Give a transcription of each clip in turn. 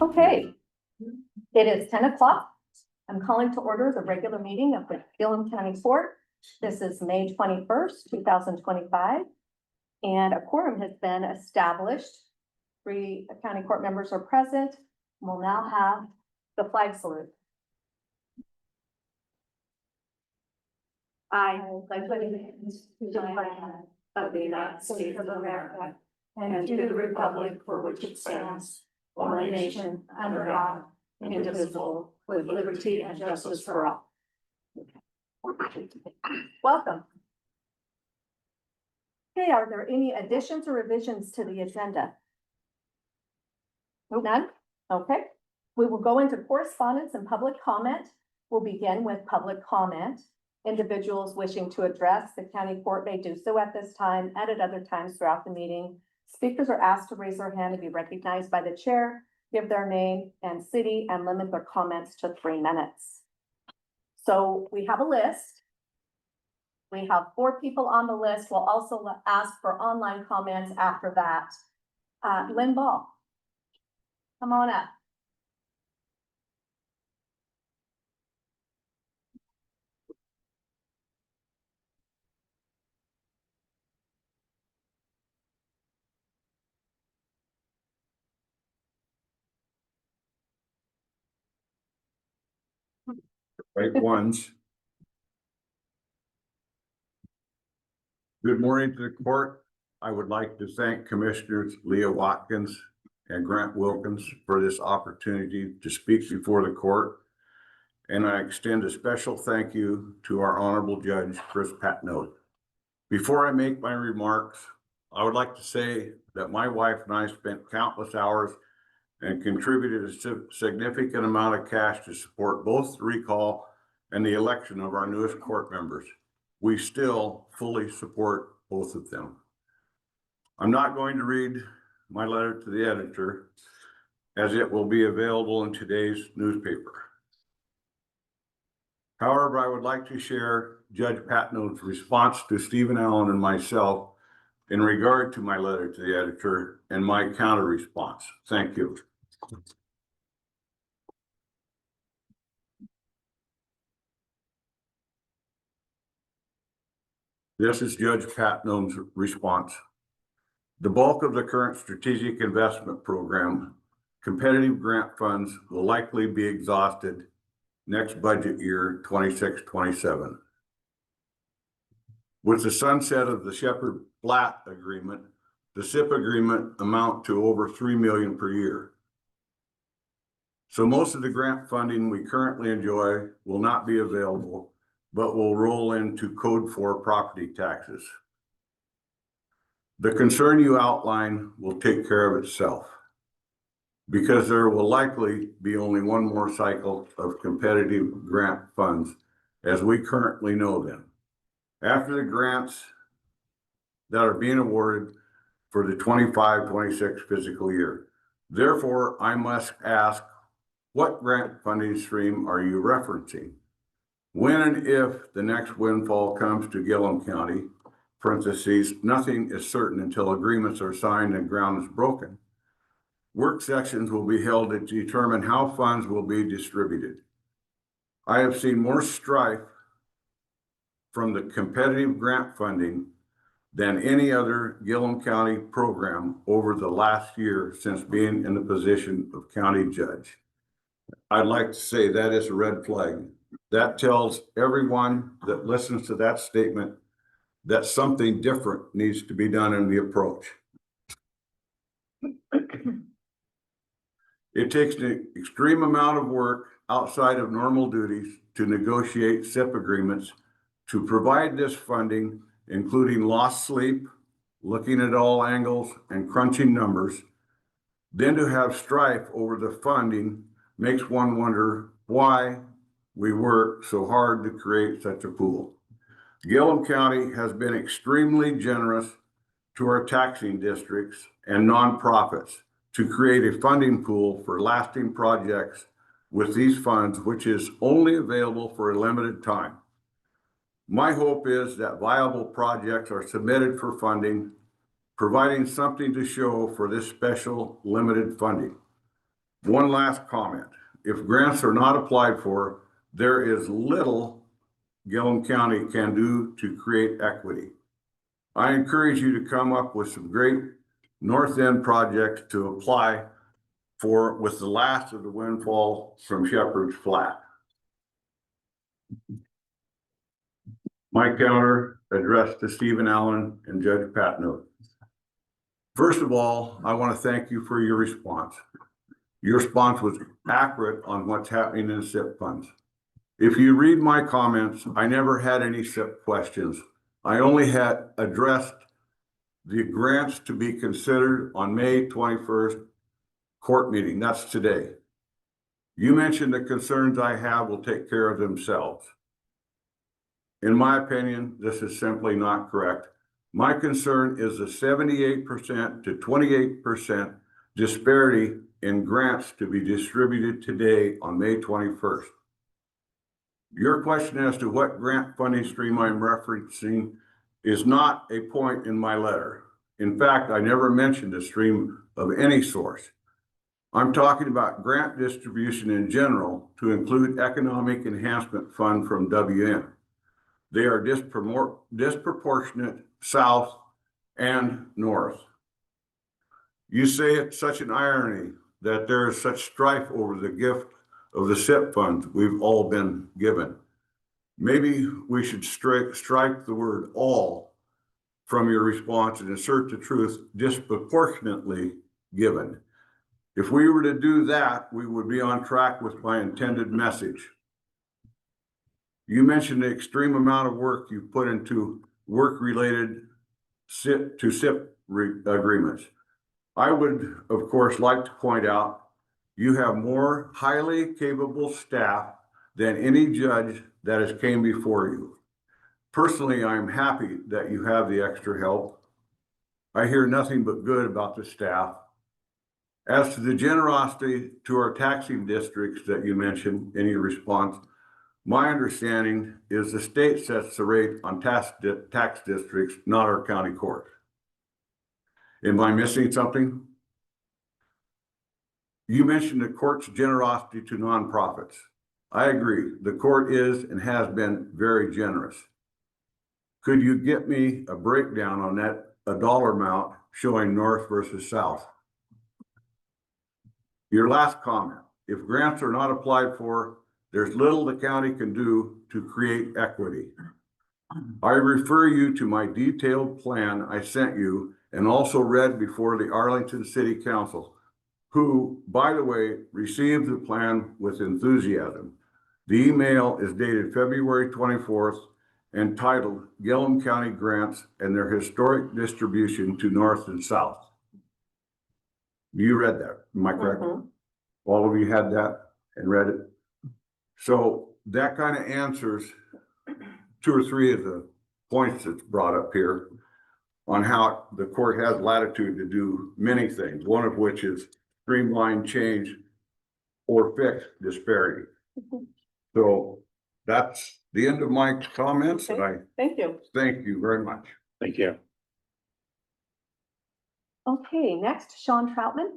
Okay, it is 10 o'clock. I'm calling to order the regular meeting of the Gilliam County Court. This is May 21st, 2025. And a quorum has been established. 3 county court members are present. We'll now have the flag salute. I pledge allegiance to the flag of the United States of America and to the republic for which it stands, one nation under God, indivisible, with liberty and justice for all. Welcome. Okay, are there any additions or revisions to the agenda? None? Okay. We will go into correspondence and public comment. We'll begin with public comment. Individuals wishing to address the county court may do so at this time and at other times throughout the meeting. Speakers are asked to raise their hand to be recognized by the chair, give their name and city, and limit their comments to 3 minutes. So we have a list. We have 4 people on the list. We'll also ask for online comments after that. Lynn Ball, come on up. Right ones. Good morning to the court. I would like to thank Commissioners Leah Watkins and Grant Wilkins for this opportunity to speak before the court. And I extend a special thank you to our Honorable Judge, Chris Patnode. Before I make my remarks, I would like to say that my wife and I spent countless hours and contributed a significant amount of cash to support both the recall and the election of our newest court members. We still fully support both of them. I'm not going to read my letter to the editor, as it will be available in today's newspaper. However, I would like to share Judge Patnode's response to Stephen Allen and myself in regard to my letter to the editor and my counter response. Thank you. This is Judge Patnode's response. The bulk of the current strategic investment program, competitive grant funds, will likely be exhausted next budget year, 26-27. With the sunset of the Shepherd Flat agreement, the SIP agreement amount to over $3 million per year. So most of the grant funding we currently enjoy will not be available, but will roll into Code 4 property taxes. The concern you outline will take care of itself, because there will likely be only one more cycle of competitive grant funds as we currently know them. After the grants that are being awarded for the 25-26 fiscal year. Therefore, I must ask, what grant funding stream are you referencing? When and if the next windfall comes to Gilliam County, parentheses, nothing is certain until agreements are signed and ground is broken. Work sessions will be held to determine how funds will be distributed. I have seen more strife from the competitive grant funding than any other Gilliam County program over the last year since being in the position of county judge. I'd like to say that is a red flag. That tells everyone that listens to that statement that something different needs to be done in the approach. It takes an extreme amount of work outside of normal duties to negotiate SIP agreements to provide this funding, including lost sleep, looking at all angles and crunching numbers. Then to have strife over the funding makes one wonder why we work so hard to create such a pool. Gilliam County has been extremely generous to our taxing districts and nonprofits to create a funding pool for lasting projects with these funds, which is only available for a limited time. My hope is that viable projects are submitted for funding, providing something to show for this special limited funding. One last comment. If grants are not applied for, there is little Gilliam County can do to create equity. I encourage you to come up with some great North End projects to apply for with the last of the windfall from Shepherd's Flat. My counter addressed to Stephen Allen and Judge Patno. First of all, I want to thank you for your response. Your response was accurate on what's happening in SIP funds. If you read my comments, I never had any SIP questions. I only had addressed the grants to be considered on May 21st court meeting. That's today. You mentioned the concerns I have will take care of themselves. In my opinion, this is simply not correct. My concern is the 78% to 28% disparity in grants to be distributed today on May 21st. Your question as to what grant funding stream I'm referencing is not a point in my letter. In fact, I never mentioned a stream of any source. I'm talking about grant distribution in general to include Economic Enhancement Fund from WM. They are disproportionate south and north. You say it's such an irony that there is such strife over the gift of the SIP funds we've all been given. Maybe we should strike the word all from your response and insert the truth disproportionately given. If we were to do that, we would be on track with my intended message. You mentioned the extreme amount of work you've put into work-related SIP agreements. I would, of course, like to point out you have more highly capable staff than any judge that has came before you. Personally, I'm happy that you have the extra help. I hear nothing but good about the staff. As to the generosity to our taxing districts that you mentioned in your response, my understanding is the state sets the rate on tax districts, not our county court. Am I missing something? You mentioned the court's generosity to nonprofits. I agree. The court is and has been very generous. Could you get me a breakdown on that, a dollar amount showing north versus south? Your last comment, if grants are not applied for, there's little the county can do to create equity. I refer you to my detailed plan I sent you and also read before the Arlington City Council, who, by the way, received the plan with enthusiasm. The email is dated February 24th and titled Gilliam County Grants and Their Historic Distribution to North and South. You read that, am I correct? Mm-hmm. All of you had that and read it. So that kind of answers two or three of the points that's brought up here on how the court has latitude to do many things, one of which is streamline, change, or fix disparity. Mm-hmm. So that's the end of my comments. Okay. And thank you very much. Thank you. Okay, next, Sean Troutman.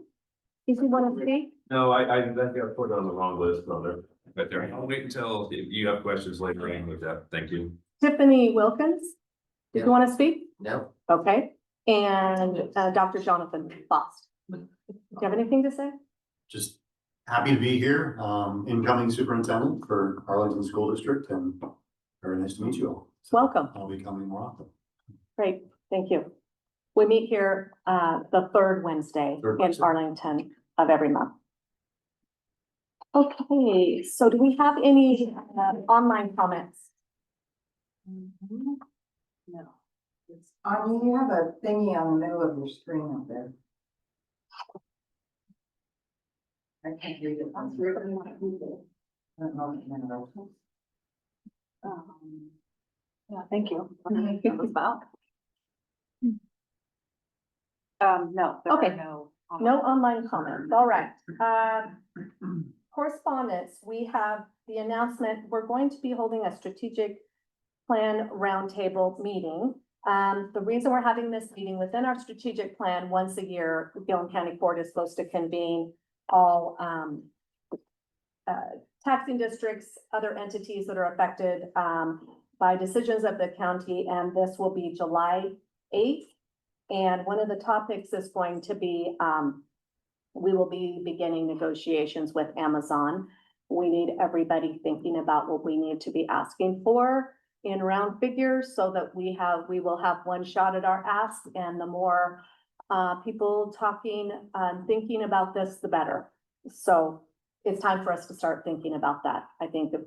Does he want to speak? No, I got put on the wrong list on there. But there, I'll wait until if you have questions later on with that. Thank you. Tiffany Wilkins, did you want to speak? No. Okay, and Dr. Jonathan Foss. Do you have anything to say? Just happy to be here, incoming superintendent for Arlington School District, and very nice to meet you all. So welcome. I'll be coming more often. Great, thank you. We meet here the third Wednesday in Arlington of every month. Okay, so do we have any online comments? Mm-hmm. No. You have a thingy on the middle of your screen up there. I can't read it. I'm sure I don't know. Yeah, thank you. No. Okay. No online comments. All right. Correspondence, we have the announcement, we're going to be holding a strategic plan roundtable meeting. The reason we're having this meeting within our strategic plan once a year, Gilliam County Court is supposed to convene all, taxing districts, other entities that are affected, by decisions of the county, and this will be July 8th. And one of the topics is going to be, we will be beginning negotiations with Amazon. We need everybody thinking about what we need to be asking for in round figures so that we will have one shot at our ask, and the more people talking, thinking about this, the better. So it's time for us to start thinking about that. I think if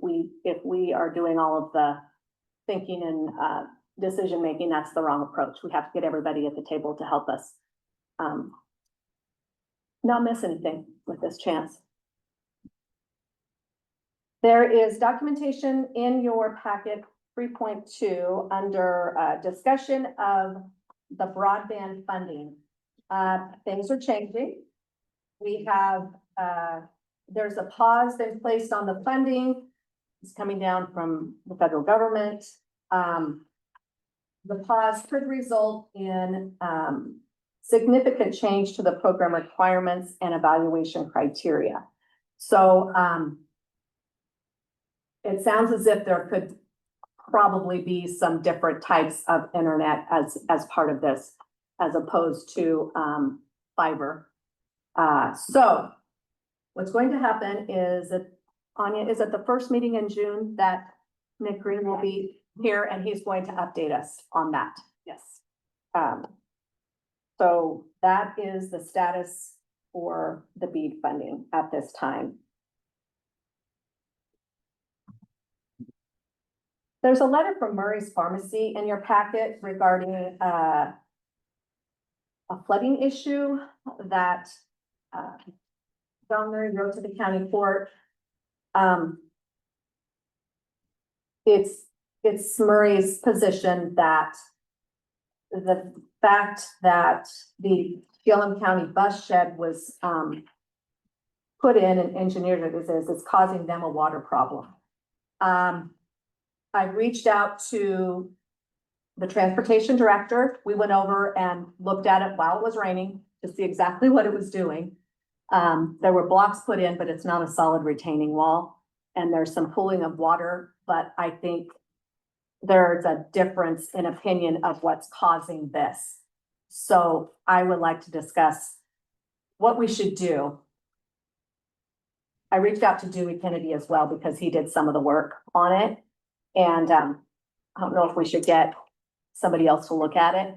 we are doing all of the thinking and decision-making, that's the wrong approach. We have to get everybody at the table to help us not miss anything with this chance. There is documentation in your packet 3.2 under discussion of the broadband funding. Things are changing. We have, there's a pause that's placed on the funding. It's coming down from the federal government. The pause could result in significant change to the program requirements and evaluation criteria. So it sounds as if there could probably be some different types of internet as part of this, as opposed to fiber. So what's going to happen is that Anya is at the first meeting in June that Nick Green will be here, and he's going to update us on that. Yes. So that is the status for the BEAD funding at this time. There's a letter from Murray's Pharmacy in your packet regarding a flooding issue that John Murray wrote to the county court. It's Murray's position that the fact that the Gilliam County bus shed was put in and engineered as is causing them a water problem. I reached out to the transportation director. We went over and looked at it while it was raining to see exactly what it was doing. There were blocks put in, but it's not a solid retaining wall. And there's some pooling of water, but I think there's a difference in opinion of what's causing this. So I would like to discuss what we should do. I reached out to Dewey Kennedy as well because he did some of the work on it. And I don't know if we should get somebody else to look at it.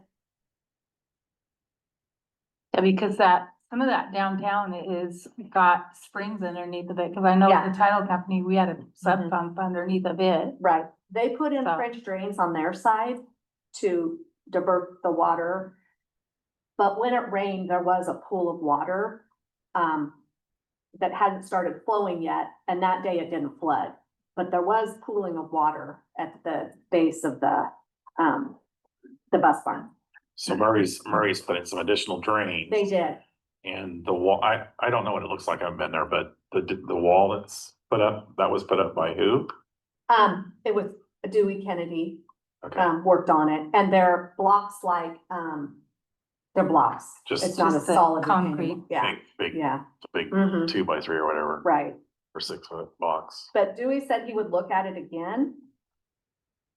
Yeah, because some of that downtown is got springs underneath of it, because I know Yeah. the title company, we had a sub pump underneath of it. Right. They put in So- French drains on their side to divert the water. But when it rained, there was a pool of water that hadn't started flowing yet, and that day it didn't flood. But there was pooling of water at the base of the bus barn. So Murray's put in some additional drains. They did. And the wall, I don't know what it looks like, I haven't been there, but the wall that's put up, that was put up by who? It was Dewey Kennedy, Okay, worked on it, and they're blocks like, they're blocks. Just- It's not a Just the solid concrete. retaining- Yeah, big, yeah. big Mhm. 2x3 or whatever, Right. or 6-foot box. But Dewey said he would look at it again.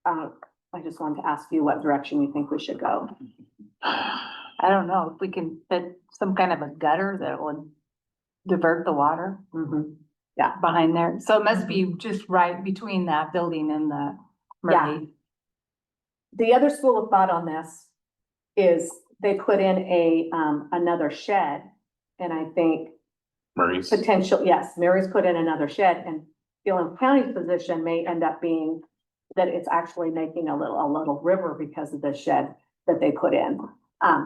I just wanted to ask you what direction you think we should go. I don't know if we can fit some kind of a gutter that would divert the water behind there. So it must be just right between that building and the Yeah. Murray. The other school of thought on this is they put in another shed. And I think Murray's, yes, Mary's put in another shed, and Gilliam County's position may end up being that it's actually making a little river because of the shed that they put in.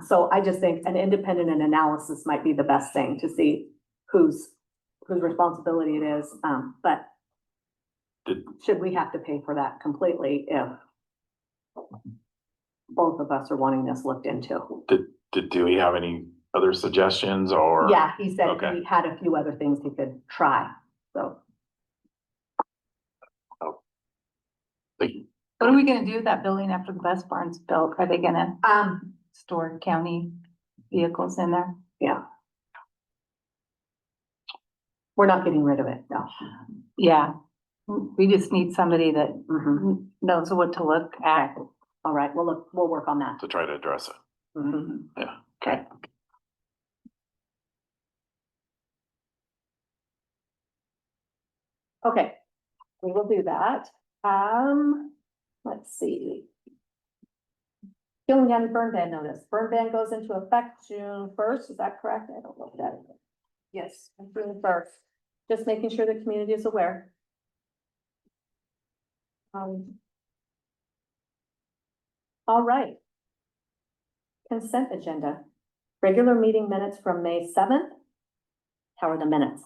So I just think an independent analysis might be the best thing to see whose responsibility it is. But should we have to pay for that completely if both of us are wanting this looked into? do we have any other suggestions or? Yeah, he said Okay. he had a few other things he could try, so. What are we gonna do with that building after the bus barn's built? Are they gonna store county vehicles in there? Yeah. We're not getting rid of it, no. Yeah, we just need somebody that Mhm. knows what to look at. All right, we'll work on that. To try to address it. Mhm. Yeah, okay. Okay, we will do that. Let's see. Gilliam burn ban notice. Burn ban goes into effect June first, is that correct? I don't know if that is. Yes, June first. Just making sure the community is aware. All right. Consent agenda. Regular meeting minutes from May 7th. How are the minutes?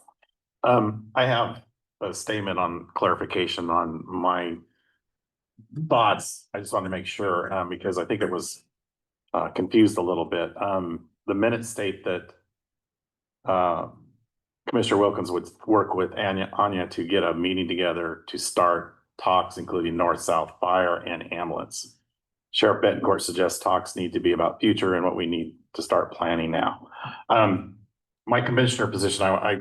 I have a statement on clarification on my thoughts. I just wanted to make sure, because I think it was confused a little bit. The minutes state that Commissioner Wilkins would work with Anya to get a meeting together to start talks, including north-south fire and ambulance. Sheriff Betancourt suggests talks need to be about future and what we need to start planning now. My commissioner position, I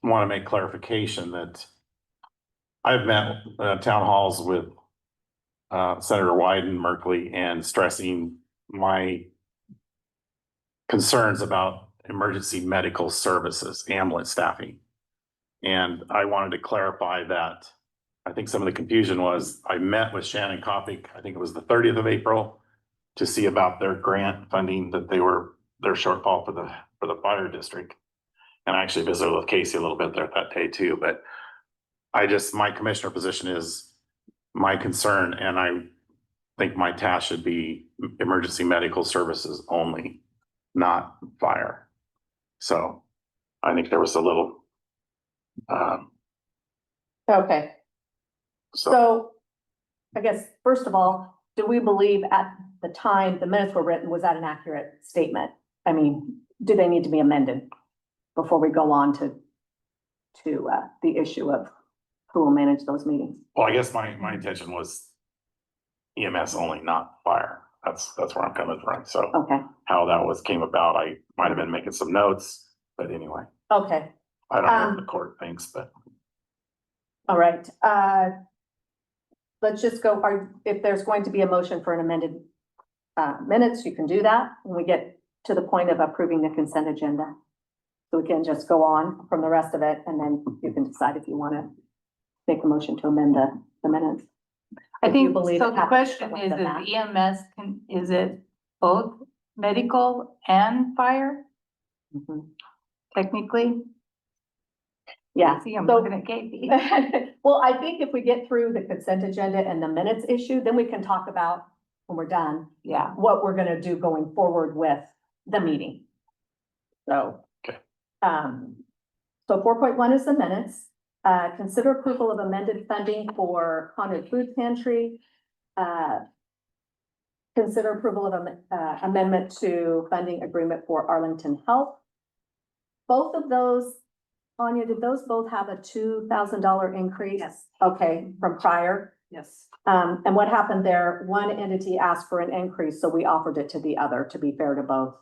want to make clarification that I've met town halls with Senator Wyden, Merkley, and stressing my concerns about emergency medical services, ambulance staffing. And I wanted to clarify that. I think some of the confusion was I met with Shannon Kopic, I think it was the 30th of April, to see about their grant funding that their shortfall for the fire district. And I actually visited with Casey a little bit there that day too, but my commissioner position is my concern, and I think my task should be emergency medical services only, not fire. So I think there was a little, Okay, so I guess, first of all, do we believe at the time the minutes were written, was that an accurate statement? I mean, do they need to be amended before we go on to the issue of who will manage those meetings? well, I guess my intention was EMS only, not fire. That's where I'm coming from. So Okay, how that came about, I might have been making some notes, but anyway, okay, I don't know what the court thinks, but. all right. Let's just go, if there's going to be a motion for an amended minutes, you can do that when we get to the point of approving the consent agenda. So we can just go on from the rest of it, and then you can decide if you want to make a motion to amend the minutes. I If you think, believe so it the happens question less is, than that. EMS is it both medical and fire Mhm. technically? Yeah. See, I'm So- looking at Katie. Well, I think if we get through the consent agenda and the minutes issue, then we can talk about, when we're done, Yeah, what we're gonna do going forward with the meeting. So. Okay. So 4.1 is the minutes. Consider approval of amended funding for Condon Food Pantry. Consider approval of amendment to funding agreement for Arlington Health. Both of those, Anya, did those both have a $2,000 increase? Yes. Okay, from prior. Yes. And what happened there? One entity asked for an increase, so we offered it to the other, to be fair to both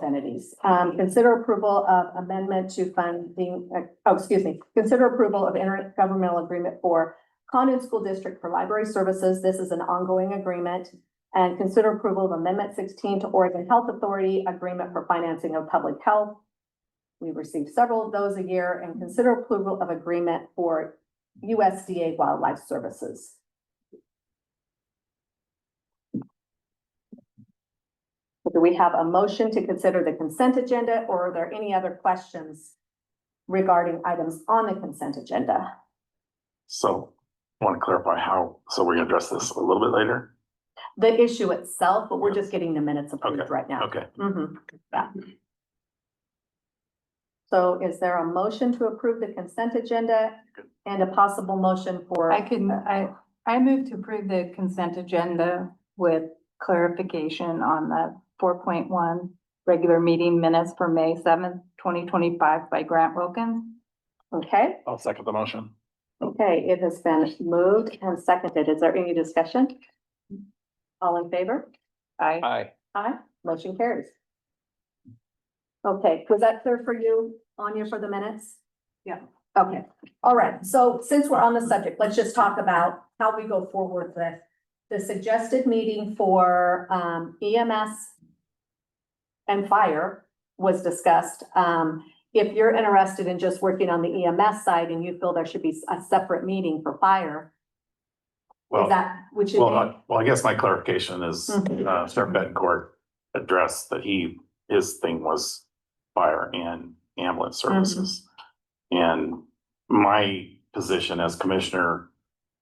entities. Consider approval of amendment to funding, consider approval of intergovernmental agreement for Condon School District for Library Services. This is an ongoing agreement. And consider approval of Amendment 16 to Oregon Health Authority Agreement for Financing of Public Health. We receive several of those a year. And consider approval of agreement for USDA Wildlife Services. Do we have a motion to consider the consent agenda, or are there any other questions regarding items on the consent agenda? So I want to clarify so we're gonna address this a little bit later? The issue itself, but we're just getting the minutes approved Okay, right now. okay. Mhm, yeah. So is there a motion to approve the consent agenda and a possible motion for? I move to approve the consent agenda with clarification on the 4.1 regular meeting minutes for May 7th, 2025 by Grant Wilkins. Okay, I'll second the motion. okay, it has been moved and seconded. Is there any discussion? All in favor? I Aye. Aye, motion carries. Okay, was that clear for you, Anya, for the minutes? Yeah. Okay, all right, so since we're on the subject, let's just talk about how we go forward with the suggested meeting for EMS and fire was discussed. If you're interested in just working on the EMS side and you feel there should be a separate meeting for fire, Well, is that, which is, well, I guess my clarification is, Mhm. Sheriff Betancourt addressed that his thing was fire and ambulance services. And my position as commissioner,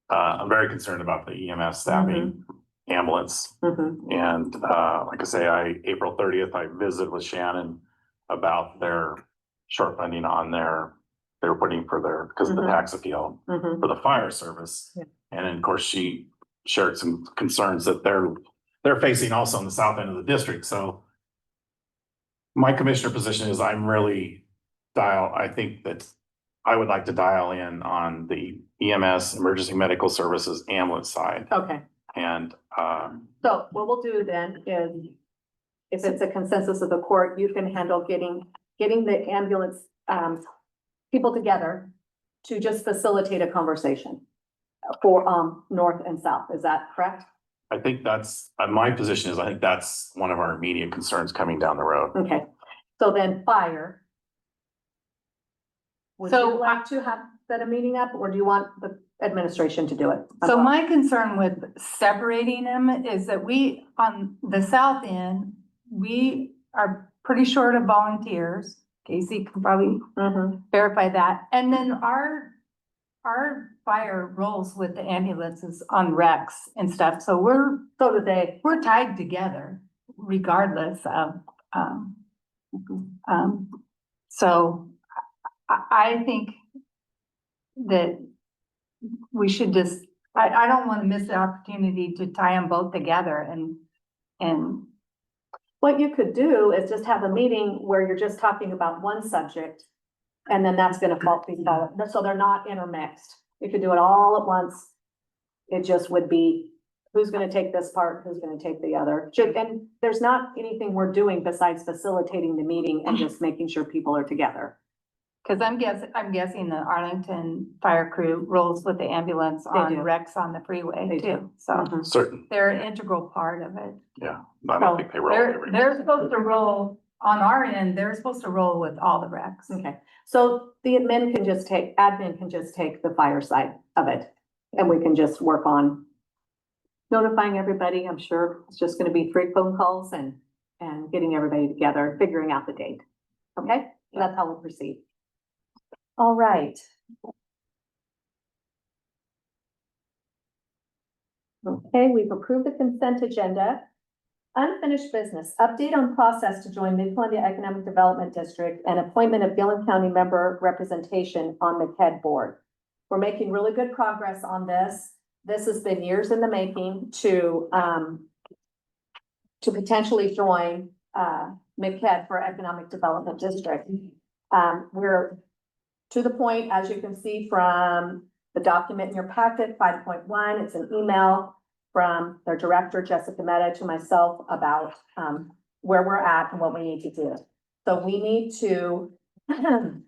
I'm very concerned about the EMS staffing, ambulance. And, like I say, April 30th, I visited with Shannon about their short funding on they were putting for because of the tax appeal for the fire service. Yeah. And then, of course, she shared some concerns that they're facing also in the south end of the district. So my commissioner position is I think that I would like to dial in on the EMS, emergency medical services, ambulance side. okay. And, So what we'll do then is, if it's a consensus of the court, you can handle getting the ambulance, people together to just facilitate a conversation for, north and south. Is that correct? I think that's, my position is, I think that's one of our immediate concerns coming down the road. Okay, so then fire. Would So you like to have set a meeting up, or do you want the administration to do it? So my concern with separating them is that we, on the south end, we are pretty short of volunteers. Casey can probably Mhm. verify that. And then our fire rolls with the ambulances on recs and stuff. So So do they. we're tied together regardless of, so I think that we should just, I don't want to miss the opportunity to tie them both together and What you could do is just have a meeting where you're just talking about one subject. And then that's gonna fall, so they're not intermixed. You could do it all at once. It just would be, who's gonna take this part, who's gonna take the other. And there's not anything we're doing besides facilitating the meeting and just making sure people are together. because I'm guessing the Arlington fire crew rolls with the ambulance on do. recs on the freeway They do. too. So Mhm. Certain, they're an integral part of it. yeah. I don't think they roll every. They're supposed to roll on our end, they're supposed to roll with all the recs. Okay, so the admin can just take the fire side of it. And we can just work on notifying everybody. I'm sure it's just gonna be 3 phone calls and getting everybody together, figuring out the date. Okay, that's how we'll proceed. All right. Okay, we've approved the consent agenda. Unfinished business, update on process to join Mid-Columbia Economic Development District and appointment of Gilliam County member representation on the MCEDD board. We're making really good progress on this. This has been years in the making to potentially join MCEDD for Economic Development District. We're to the point, as you can see from the document in your packet, 5.1, it's an email from their director, Jessica Mehta, to myself about where we're at and what we need to do. So we need to have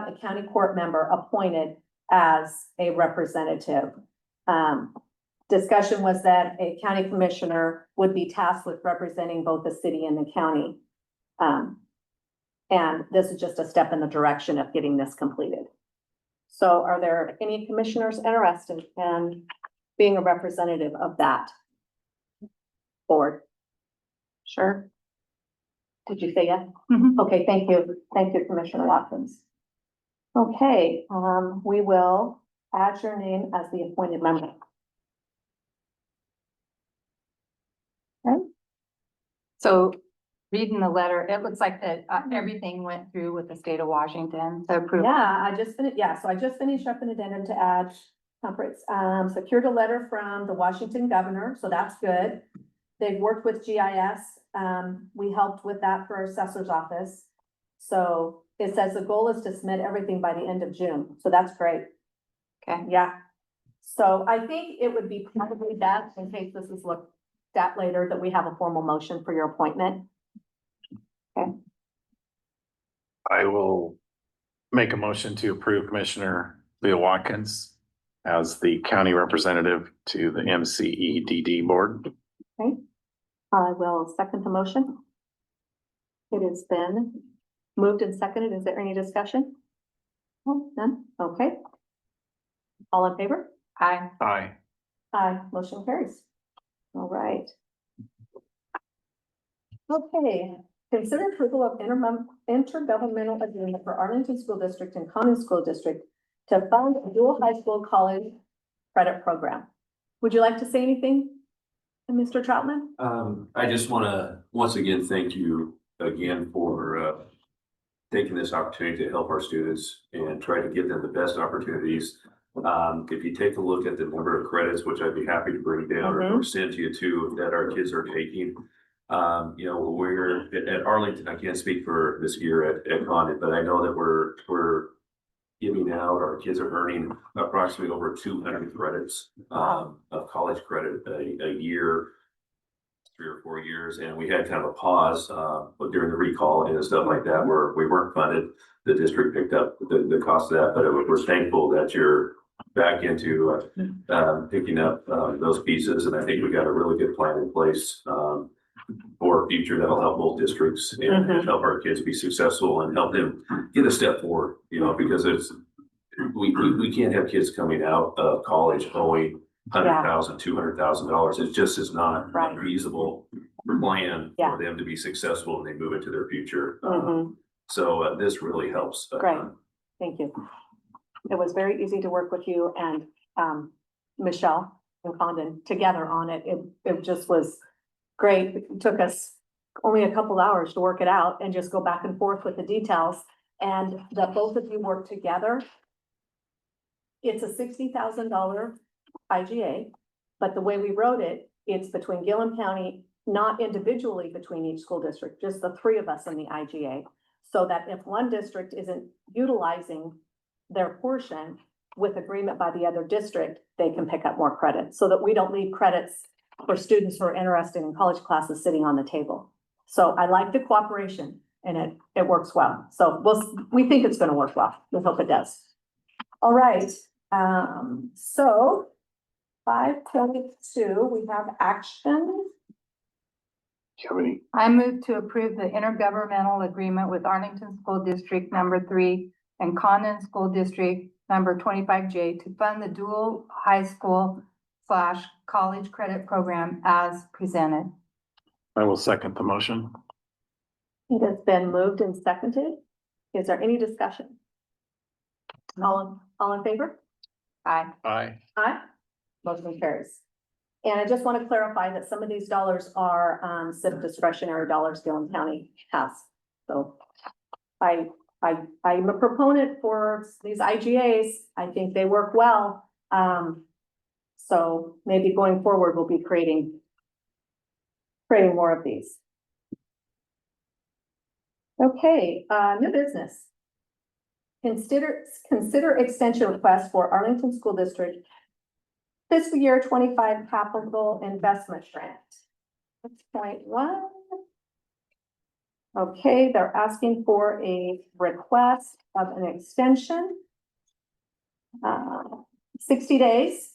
a county court member appointed as a representative. Discussion was that a county commissioner would be tasked with representing both the city and the county. And this is just a step in the direction of getting this completed. So are there any commissioners interested in being a representative of that board? Sure. Did you say yes? Mhm. Okay, thank you. Thank you, Commissioner Watkins. Okay, we will add your name as the appointed member. So reading the letter, it looks like that everything went through with the state of Washington to approve. Yeah, I just finished up an addendum to add conference, secured a letter from the Washington governor, so that's good. They've worked with GIS. We helped with that for our assessor's office. So it says the goal is to submit everything by the end of June, so that's great. Okay. Yeah. So I think it would be probably best, in case this is that later, that we have a formal motion for your appointment. I will make a motion to approve Commissioner Leah Watkins as the county representative to the MCEDD board. I will second the motion. It has been moved and seconded. Is there any discussion? Oh, none? Okay. All in favor? Aye. Aye. Aye, motion carries. All right. Okay, consider approval of intergovernmental agreement for Arlington School District and Condon School District to fund a dual high school college credit program. Would you like to say anything, Mr. Troutman? I just want to once again thank you again for taking this opportunity to help our students and try to give them the best opportunities. If you take a look at the number of credits, which I'd be happy to bring down or send to you too, that our kids are taking. You know, we're at Arlington, I can't speak for this year at Condon, but I know that we're giving out, our kids are earning approximately over 200 credits of college credit a year, 3 or 4 years. And we had kind of a pause but during the recall and stuff like that, where we weren't funded. The district picked up the cost of that, but we're thankful that you're back into picking up those pieces. And I think we got a really good plan in place for a future that'll help both districts and help our kids be successful and help them get a step forward, you know, because we can't have kids coming out of college owing $100,000, $200,000. It just is not a feasible plan for them to be successful and they move into their future. So this really helps. Great, thank you. It was very easy to work with you and Michelle and Condon together on it. It just was great. It took us only a couple hours to work it out and just go back and forth with the details, and that both of you work together. It's a $60,000 IGA, but the way we wrote it, it's between Gilliam County, not individually between each school district, just the 3 of us in the IGA. So that if one district isn't utilizing their portion with agreement by the other district, they can pick up more credits so that we don't leave credits for students who are interested in college classes sitting on the table. So I like the cooperation and it works well. So we think it's going to work well. We hope it does. All right. So 5.2, we have action. Do you have any? I move to approve the intergovernmental agreement with Arlington School District number 3 and Condon School District number 25J to fund the dual high school / college credit program as presented. I will second the motion. It has been moved and seconded. Is there any discussion? All in favor? Aye. Aye. Aye. Motion carries. And I just want to clarify that some of these dollars are civic discretionary dollars Gilliam County has. So I'm a proponent for these IGAs. I think they work well. So maybe going forward, we'll be creating more of these. Okay, new business. Consider extension request for Arlington School District fiscal year 25 capital investment grant. 6.1. Okay, they're asking for a request of an extension. 60 days.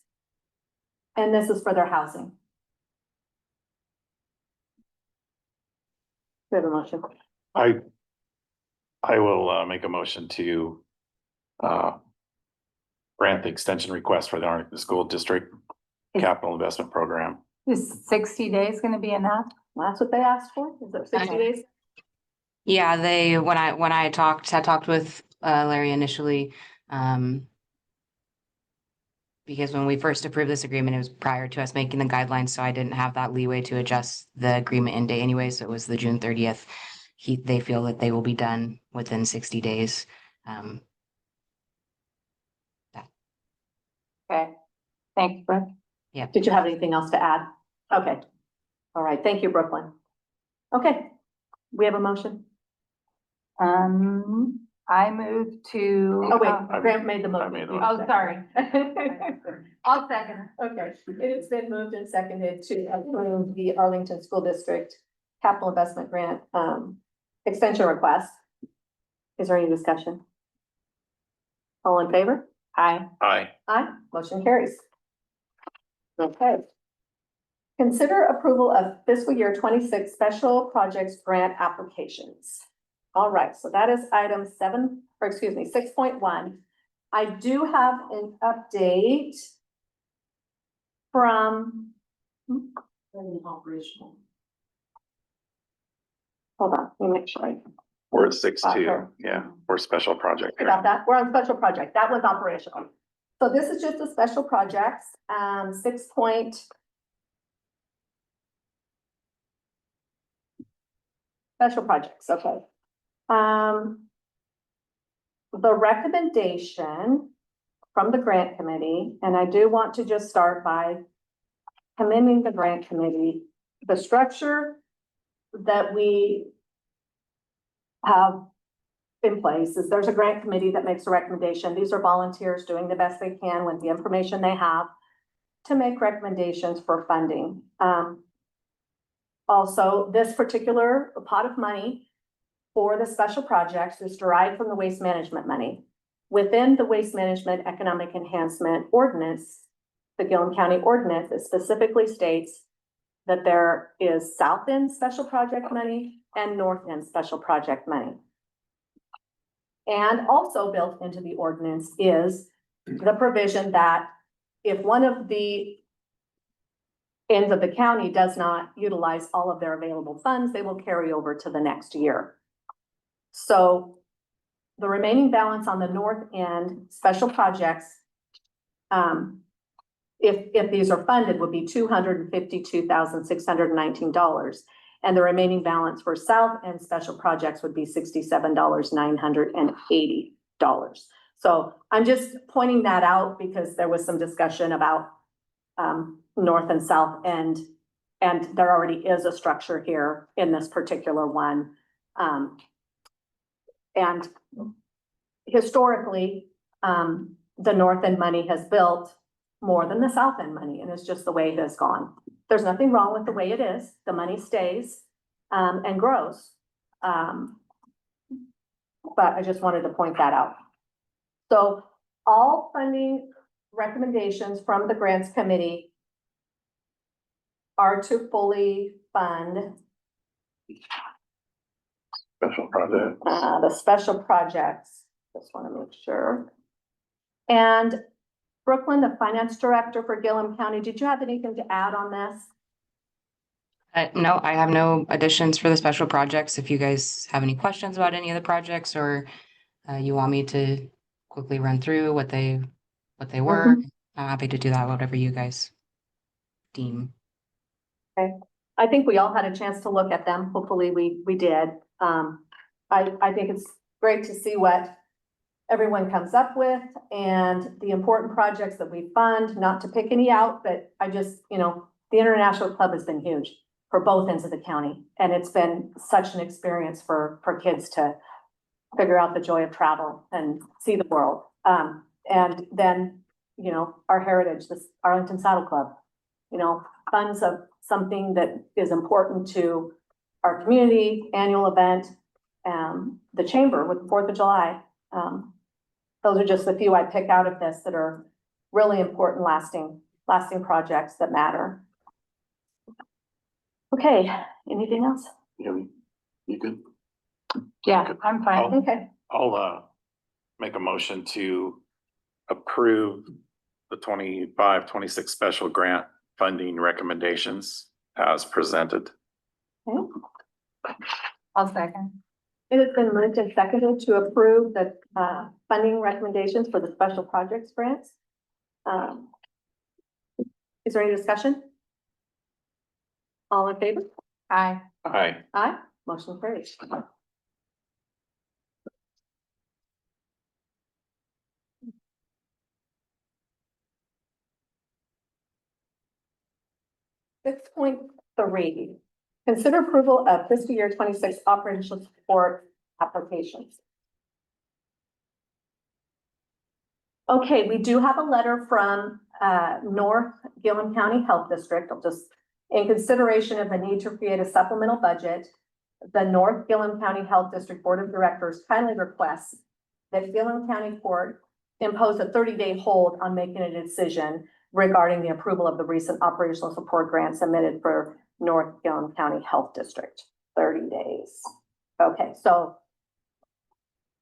And this is for their housing. We have a motion. I will make a motion to grant the extension request for the Arlington School District Capital Investment Program. Is 60 days going to be enough? Well, that's what they asked for. Is it 60 days? Yeah, when I talked with Larry initially, because when we first approved this agreement, it was prior to us making the guidelines, so I didn't have that leeway to adjust the agreement end date anyway, so it was the June 30th. They feel that they will be done within 60 days. Okay, thanks, Brooke. Yeah. Did you have anything else to add? Okay. All right. Thank you, Brooklyn. Okay. We have a motion. I move to. Oh, wait, Grant made the motion. I made the Oh, sorry. I'll second. Okay, it has been moved and seconded to approve the Arlington School District Capital Investment Grant, extension request. Is there any discussion? All in favor? Aye. Aye. Aye, motion carries. Okay. Consider approval of fiscal year 26 special projects grant applications. All right, so that is item 6.1. I do have an update from operational. Hold on, let me make sure. We're at 6.2, Sure. yeah, we're special project. About that, we're on special project, that was operational. So this is just a special projects, 6 point. Special projects, okay. The recommendation from the grant committee, and I do want to just start by commending the grant committee, the structure that we have in place is there's a grant committee that makes a recommendation. These are volunteers doing the best they can with the information they have to make recommendations for funding. Also, this particular pot of money for the special projects is derived from the waste management money. Within the waste management economic enhancement ordinance, the Gilliam County ordinance, it specifically states that there is south end special project money and north end special project money. And also built into the ordinance is the provision that if one of the ends of the county does not utilize all of their available funds, they will carry over to the next year. So the remaining balance on the north end special projects, if these are funded, would be $252,619. And the remaining balance for south end special projects would be $67,980. So I'm just pointing that out because there was some discussion about north and south end, and there already is a structure here in this particular one. And historically, the north end money has built more than the south end money, and it's just the way it has gone. There's nothing wrong with the way it is. The money stays and grows. But I just wanted to point that out. So all funding recommendations from the grants committee are to fully fund Special project. the special projects. Just want to make sure. And Brooklyn, the finance director for Gilliam County, did you have anything to add on this? No, I have no additions for the special projects. If you guys have any questions about any of the projects or you want me to quickly run through what they were, I'm happy to do that, whatever you guys deem. I think we all had a chance to look at them. Hopefully we did. I think it's great to see what everyone comes up with and the important projects that we fund, not to pick any out, but I just, the International Club has been huge for both ends of the county. And it's been such an experience for kids to figure out the joy of travel and see the world. And then, our heritage, this Arlington Saddle Club, funds of something that is important to our community, annual event, the chamber with the 4th of July. Those are just a few I pick out of this that are really important, lasting projects that matter. Okay, anything else? You good? Yeah, I'm fine. Okay, I'll make a motion to approve the 25-26 special grant funding recommendations as presented. okay. I'll second. It has been moved and seconded to approve the funding recommendations for the special projects grants. Is there any discussion? All in favor? Aye. Aye. Aye, motion carries. Six point three, consider approval of fiscal year 26 operational support applications. Okay, we do have a letter from North Gilliam County Health District. In consideration of the need to create a supplemental budget, the North Gilliam County Health District Board of Directors kindly requests that Gilliam County Court impose a 30-day hold on making a decision regarding the approval of the recent operational support grant submitted for North Gilliam County Health District. 30 days. Okay, so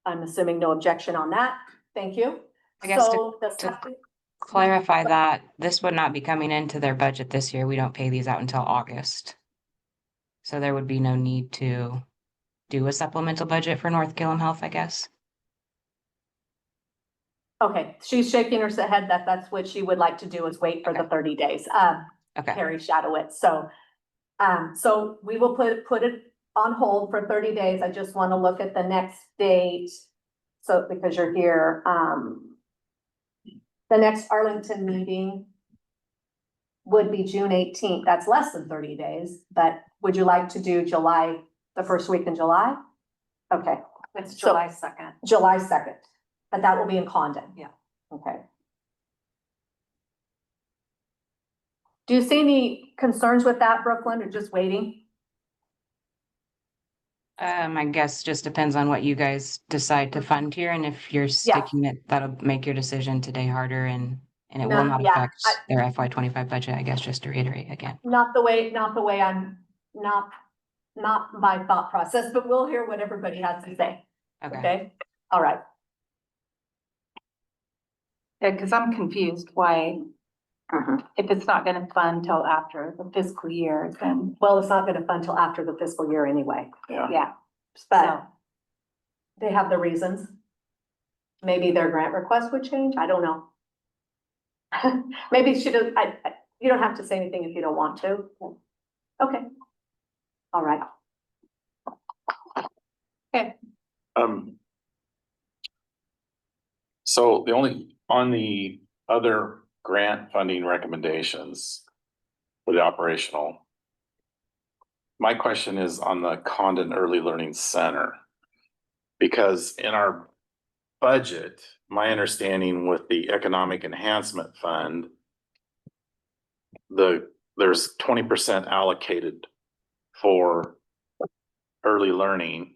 I'm assuming no objection on that. Thank you. I guess So the to second- clarify that this would not be coming into their budget this year. We don't pay these out until August. So there would be no need to do a supplemental budget for North Gilliam Health, I guess. Okay, she's shaking her head that that's what she would like to do is wait for the 30 days. Okay, Carrie Shadowitz. So we will put it on hold for 30 days. I just want to look at the next date. So because you're here, the next Arlington meeting would be June 18th. That's less than 30 days, but would you like to do July, the first week in July? Okay. It's So- July 2nd. July 2nd, but that will be in Condon. Yeah. Okay. Do you see any concerns with that, Brooklyn, or just waiting? I guess just depends on what you guys decide to fund here, and if you're sticking it, that'll make your decision today harder and it will not Yeah, affect their FY25 budget, I guess, just to reiterate again. Not the way I'm, not my thought process, but we'll hear what everybody has to say. Okay, Okay, all right. Yeah, because I'm confused why, if it's not gonna fund till after the fiscal year, then, Well, it's not gonna fund till after the fiscal year anyway, yeah. but So, they have the reasons. Maybe their grant request would change, I don't know. Maybe she does, you don't have to say anything if you don't want to. Okay. All right. So on the other grant funding recommendations for the operational. My question is on the Condon Early Learning Center. Because in our budget, my understanding with the Economic Enhancement Fund, there's 20% allocated for early learning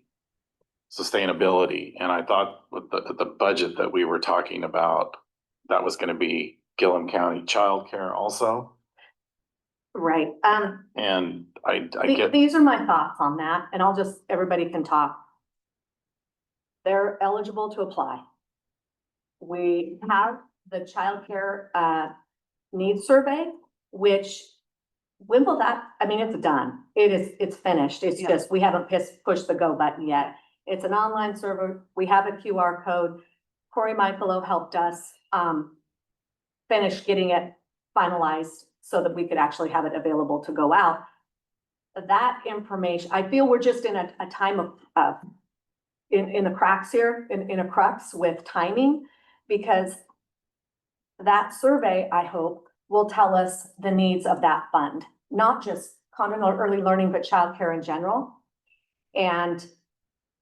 sustainability. And I thought with the budget that we were talking about, that was gonna be Gilliam County childcare also. Right, And I get, these are my thoughts on that, and everybody can talk. They're eligible to apply. We have the childcare needs survey, which when will that, I mean, it's done. It's finished. It's Yeah. just, we haven't pushed the go button yet. It's an online server. We have a QR code. Corey Michaelo helped us finish getting it finalized so that we could actually have it available to go out. That information, I feel we're just in a time of in the cracks here, in a crux with timing, because that survey, I hope, will tell us the needs of that fund, not just Condon Early Learning, but childcare in general. And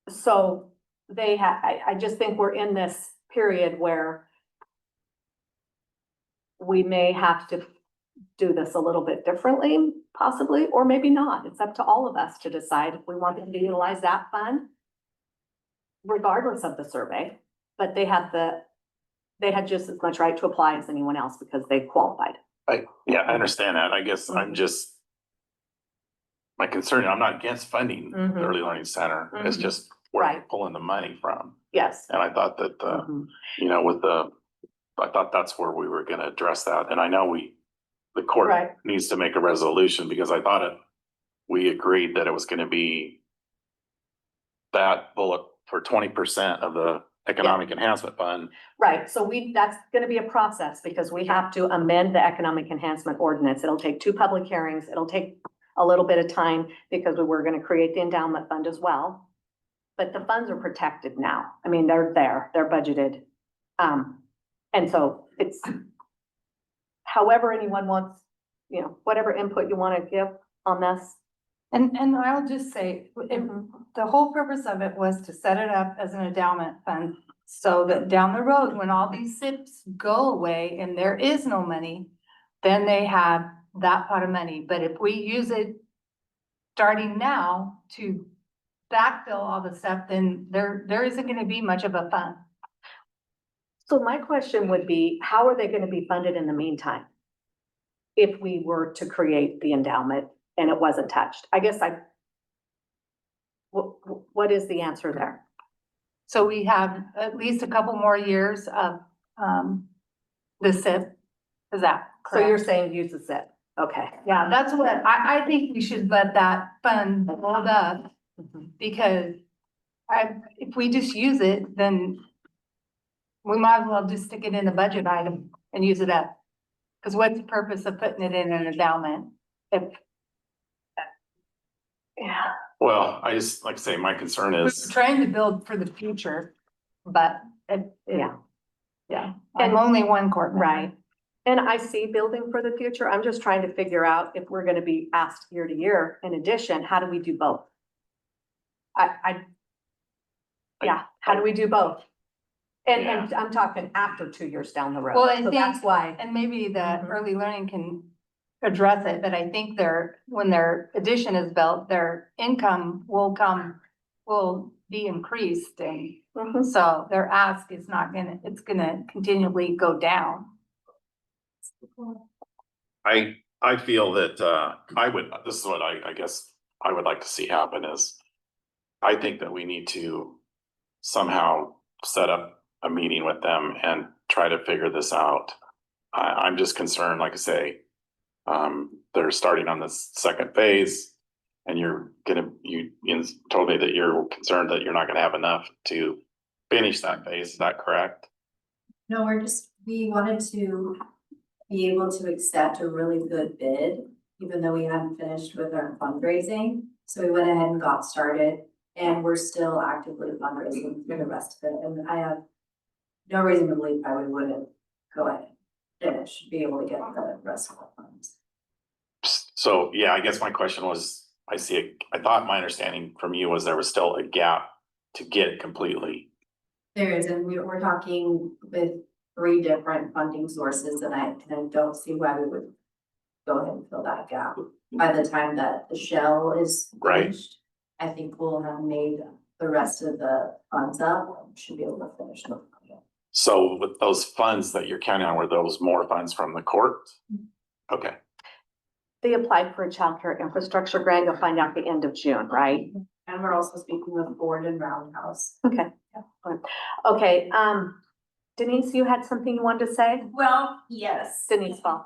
so I just think we're in this period where we may have to do this a little bit differently, possibly, or maybe not. It's up to all of us to decide if we want to utilize that fund, regardless of the survey. But they had just as much right to apply as anyone else because they qualified. I understand that. I guess I'm just, my concern, I'm not against funding the Mhm. Early Learning Center. It's Mhm. just where we're Right. pulling the money from. Yes. And I thought that, Mhm. I thought that's where we were gonna address that. And I know the court Right. needs to make a resolution because I thought we agreed that it was gonna be that bullet for 20% of the Economic Enhancement Fund. Right, so that's gonna be a process because we have to amend the economic enhancement ordinance. It'll take 2 public hearings. It'll take a little bit of time because we were gonna create the endowment fund as well. But the funds are protected now. I mean, they're there, they're budgeted. And so it's however anyone wants, whatever input you wanna give on this. and I'll just say, the whole purpose of it was to set it up as an endowment fund So that down the road, when all these SIPs go away and there is no money, then they have that pot of money. But if we use it starting now to backfill all the stuff, then there isn't gonna be much of a fund. So my question would be, how are they gonna be funded in the meantime? If we were to create the endowment and it wasn't touched, I guess what is the answer there? So we have at least a couple more years of, the SIP. Is that So you're correct? saying use the SIP, okay. Yeah, that's what, I think we should let that fund hold up, because if we just use it, then we might as well just stick it in a budget item and use it up. Cause what's the purpose of putting it in an endowment? If, yeah, Well, I just, like I say, my concern we're is, trying to build for the future, but Yeah. yeah, I'm only one court member. Right. And I see building for the future. I'm just trying to figure out if we're gonna be asked year to year. In addition, how do we do both? Yeah, how do we do both? And I'm talking after 2 years down the road. Well, I So that's think- why, And maybe the Mhm. early learning can address it, but I think when their addition is built, their income will be increased, and Mhm. so their ask is it's gonna continually go down. I feel that, this is what I guess I would like to see happen is, I think that we need to somehow set up a meeting with them and try to figure this out. I'm just concerned, like I say, they're starting on this second phase, and you told me that you're concerned that you're not gonna have enough to finish that phase. Is that correct? No, we wanted to be able to accept a really good bid, even though we hadn't finished with our fundraising. So we went ahead and got started, and we're still actively fundraising for the rest of it. And I have no reason to believe I wouldn't go ahead and finish, be able to get the rest of the funds. So, yeah, I guess my question was, I thought my understanding from you was there was still a gap to get it completely. There is, and we're talking with 3 different funding sources, and I don't see why we would go ahead and fill that gap. By the time that the shell is Right. finished, I think we'll have made the rest of the funds up, and should be able to finish the project. So with those funds that you're counting on, were those more funds from the court? Okay, They applied for a childcare infrastructure grant. You'll find out the end of June, right? And we're also speaking with Ford and Roundhouse. Okay. Okay, Denise, you had something you wanted to say? Well, yes. Denise Ball.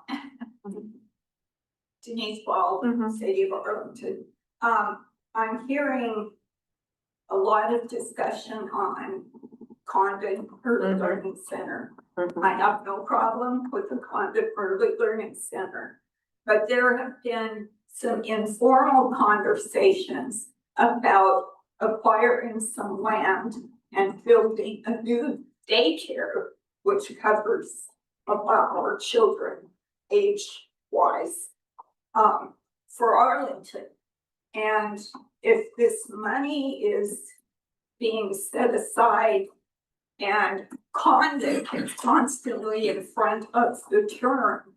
Denise Ball, Mhm. City of Arlington. I'm hearing a lot of discussion on Condon Early Mhm. Learning Center. Mhm. I have no problem with the Condon Early Learning Center. But there have been some informal conversations about acquiring some land and building a new daycare, which covers a lot more children age-wise, for Arlington. And if this money is being set aside and Condon is constantly in front of the term,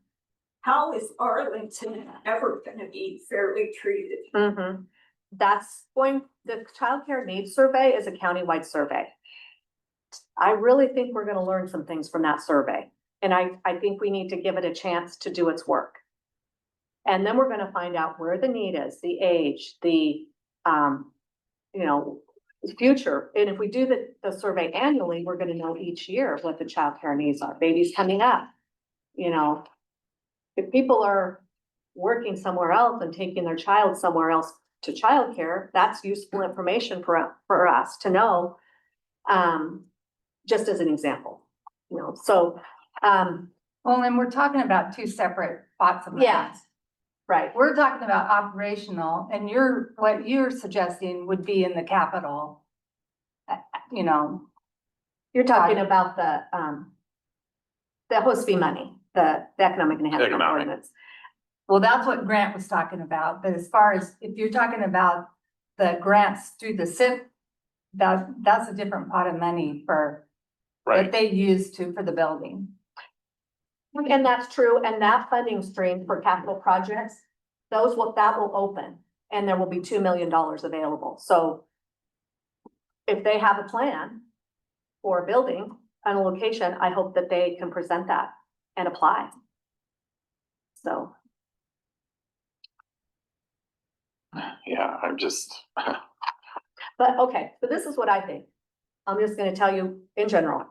how is Arlington ever gonna be fairly treated? Mhm. That's the childcare needs survey is a countywide survey. I really think we're gonna learn some things from that survey. And I think we need to give it a chance to do its work. And then we're gonna find out where the need is, the age, the, future. And if we do the survey annually, we're gonna know each year what the childcare needs are. Babies coming up, If people are working somewhere else and taking their child somewhere else to childcare, that's useful information for us to know. Just as an example, so, Well, and we're talking about 2 separate pots of money. yeah, right. We're talking about operational, and what you're suggesting would be in the capital. You're talking about the host fee money, the economic enhancement Economic. ordinance. Well, that's what Grant was talking about, but as far as, if you're talking about the grants through the SIP, that's a different pot of money for that they use for the building. And that's true, and that funding stream for capital projects, that will open, and there will be $2 million available, so. If they have a plan for a building and a location, I hope that they can present that and apply. So, Yeah, I'm just, but okay, so this is what I think. I'm just gonna tell you in general.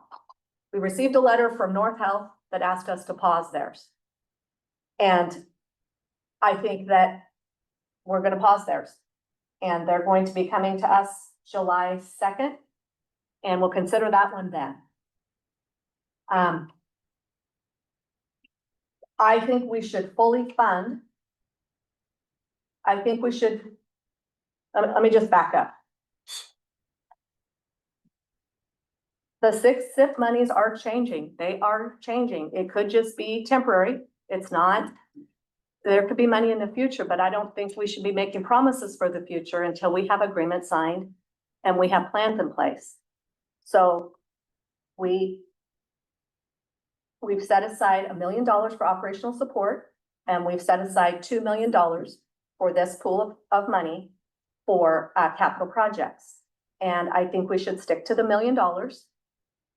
We received a letter from North Health that asked us to pause theirs. And I think that we're gonna pause theirs. And they're going to be coming to us July 2nd. And we'll consider that one then. I think we should fully fund. I think we should, let me just back up. The 6 SIP monies are changing. They are changing. It could just be temporary. It's not. There could be money in the future, but I don't think we should be making promises for the future until we have agreements signed and we have plans in place. So we've set aside $1 million for operational support, and we've set aside $2 million for this pool of money for capital projects. And I think we should stick to the $1 million.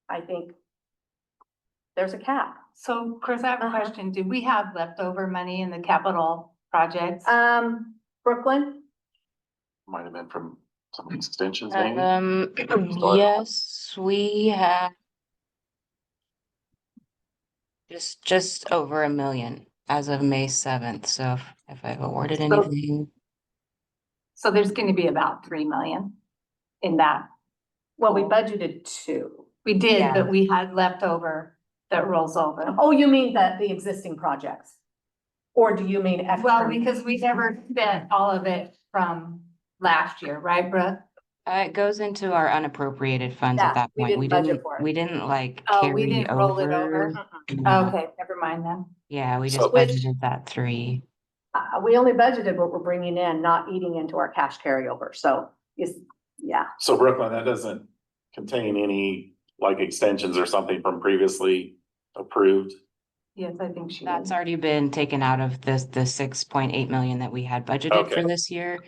I think there's a cap. So Chris, I have a question. Do we have leftover money in the capital projects? Brooklyn? might have been from some extensions maybe. Yes, we have just over $1 million as of May 7th. So if I've awarded anything. So there's going to be about 3 million in that. Well, we budgeted 2. We did, Yeah. but we had leftover that rolls over. Oh, you mean the existing projects? Or do you mean extra? Well, because we never spent all of it from last year, right, Brooke? It goes into our unappropriated funds Yeah, at that we point. didn't budget for it. We didn't like Oh, we carry didn't roll it over. over. No. Okay, never mind then. Yeah, we So- just budgeted that 3. We only budgeted what we're bringing in, not eating into our cash carryover. So yeah. So Brooklyn, that doesn't contain any like extensions or something from previously approved? Yes, I think she That's did. already been taken out of the 6.8 million that we had budgeted Okay. for this year.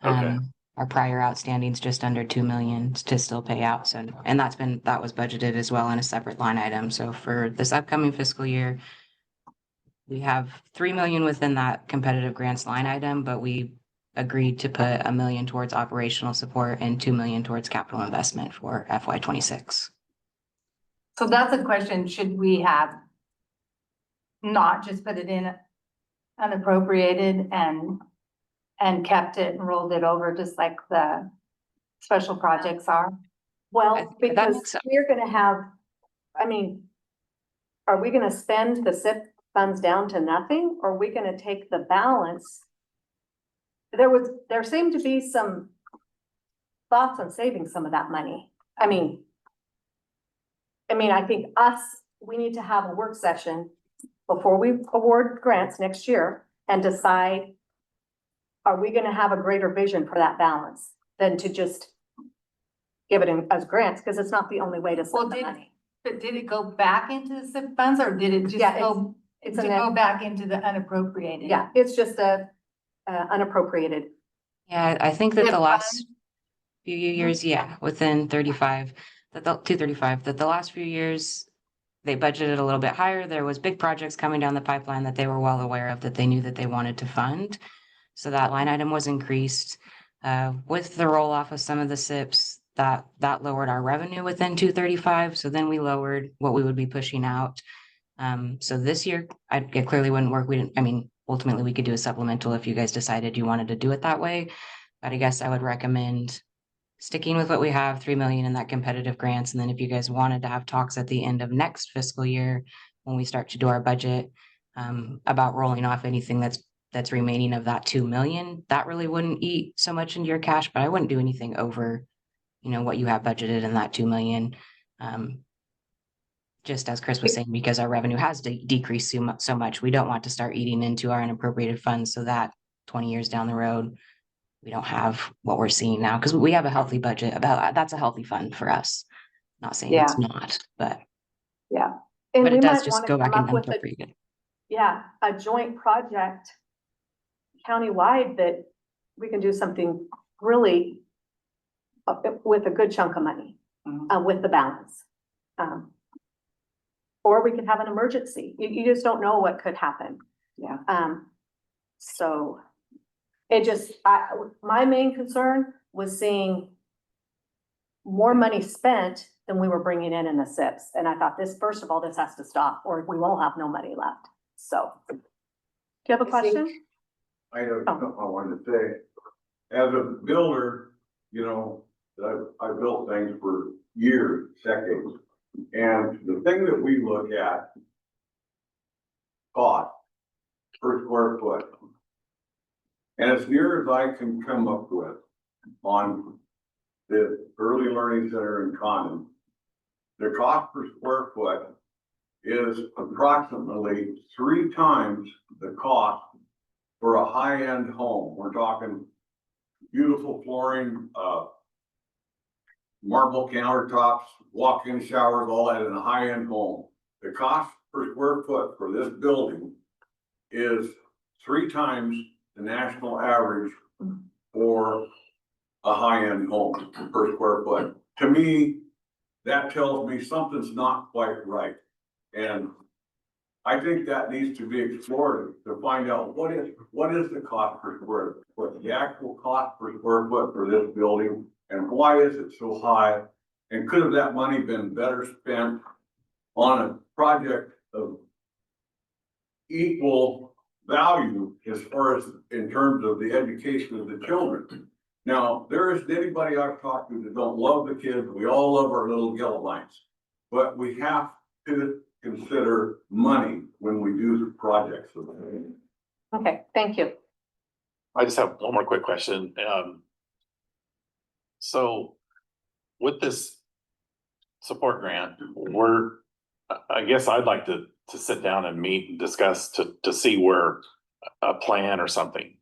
Okay. Our prior outstanding's just under 2 million to still pay out. So, and that was budgeted as well in a separate line item. So for this upcoming fiscal year, we have 3 million within that competitive grants line item, but we agreed to put $1 million towards operational support and 2 million towards capital investment for FY26. So that's a question, should we have not just put it in unappropriated and kept it and rolled it over just like the special projects are? Well, That because makes sense. we're gonna have, are we gonna spend the SIP funds down to nothing? Or are we gonna take the balance? There seemed to be some thoughts on saving some of that money. I think we need to have a work session before we award grants next year and decide, are we gonna have a greater vision for that balance than to just give it in as grants, because it's not the only way to spend the money. But did it go back into the SIP funds or did it just Yeah, go, It's to go back into the unappropriated? yeah, it's just unappropriated. Yeah, I think that SIP the last fund? few years, within 35, 235, that the last few years, they budgeted a little bit higher. There was big projects coming down the pipeline that they were well aware of, that they knew that they wanted to fund. So that line item was increased. With the roll off of some of the SIPs, that lowered our revenue within 235. So then we lowered what we would be pushing out. So this year, it clearly wouldn't work. Ultimately we could do a supplemental if you guys decided you wanted to do it that way. But I guess I would recommend sticking with what we have, 3 million in that competitive grants. And then if you guys wanted to have talks at the end of next fiscal year, when we start to do our budget, about rolling off anything that's remaining of that 2 million, that really wouldn't eat so much into your cash, but I wouldn't do anything over, what you have budgeted in that 2 million. Just as Chris was saying, because our revenue has decreased so much, we don't want to start eating into our unappropriated funds so that 20 years down the road, we don't have what we're seeing now, because we have a healthy budget. That's a healthy fund for us. Not saying it's not, but And But we it does might just wanna go come back and up with a, unappropriate. a joint project countywide that we can do something really with a good chunk of money, with the balance. Or we could have an emergency. You just don't know what could happen. Yeah. So it just, my main concern was seeing more money spent than we were bringing in the SIPs. And I thought this, first of all, this has to stop or we won't have no money left. So. Do you have a question? I don't know, I wanted to say, as a builder, you know, I built things for years, decades. And the thing that we look at, cost per square foot. And as near as I can come up with on the early learning center in Condon, the cost per square foot is approximately 3 times the cost for a high-end home. We're talking beautiful flooring, marble countertops, walk-in showers, all that in a high-end home. The cost per square foot for this building is 3 times the national average for a high-end home per square foot. To me, that tells me something's not quite right. And I think that needs to be explored to find out what is the cost per square foot, the actual cost per square foot for this building, and why is it so high? And could have that money been better spent on a project of equal value as far as in terms of the education of the children? Now, there isn't anybody I've talked to that don't love the kids. We all love our little Gilliams, but we have to consider money when we do projects. Okay, thank you. I just have one more quick question. So with this support grant, I guess I'd like to sit down and meet and discuss to see where a plan or something.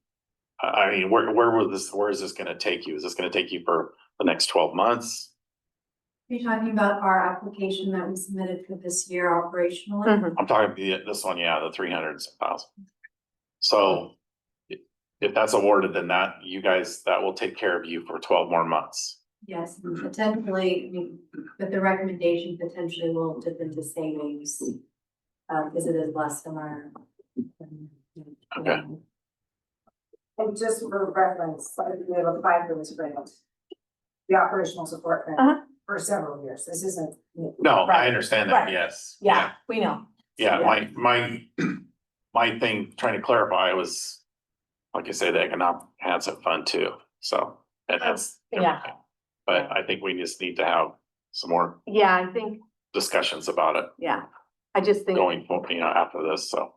I mean, where is this gonna take you? Is this gonna take you for the next 12 months? Are you talking about our application that we submitted for this year operationally? I'm talking this one, yeah, the 300,000. So if that's awarded, then that will take care of you for 12 more months. Yes, potentially, I mean, but the recommendation potentially will dip into savings. Because it is less than our. Okay. And just for reference, we have applied for this grant, the operational support grant for several years. This isn't. No, I understand that, Right. yes. Yeah, we know. Yeah, my thing, trying to clarify was, like I say, the economic enhancement fund too, so, and that's. Yeah. But I think we just need to have some more Yeah, I think, discussions about it I just think. going forward, after this, so.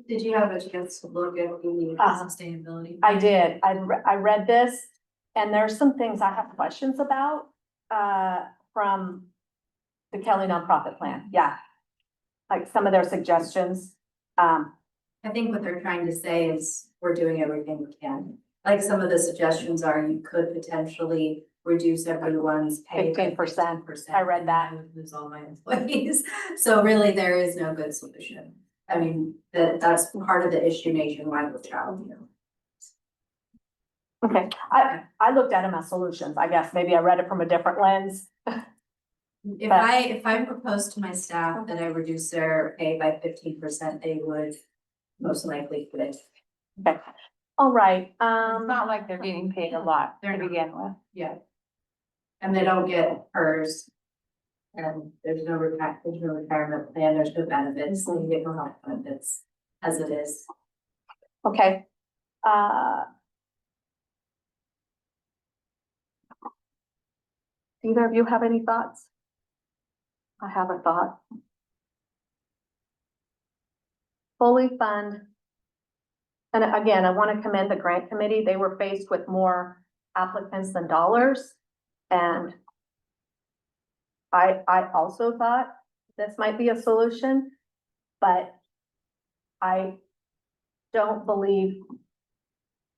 Did you have a chance to look at the sustainability? I did. I read this and there's some things I have questions about, from the Kelly nonprofit plan. Yeah. Like some of their suggestions. I think what they're trying to say is we're doing everything we can. Like some of the suggestions are you could potentially reduce everyone's pay. 15%. I read that. I would lose all my employees. So really, there is no good solution. I mean, that's part of the issue nationwide with child. Okay, I looked at them as solutions. I guess maybe I read it from a different lens. If I proposed to my staff that I reduce their pay by 15%, they would most likely quit. Okay, all right, It's not like they're getting paid a lot to begin with. Yeah. And they don't get PERS. And there's no retirement plan, there's no benefits, so you get no health benefits as it is. okay. Either of you have any thoughts? I have a thought. Fully fund. And again, I want to commend the grant committee. They were faced with more applicants than dollars. And I also thought this might be a solution, but I don't believe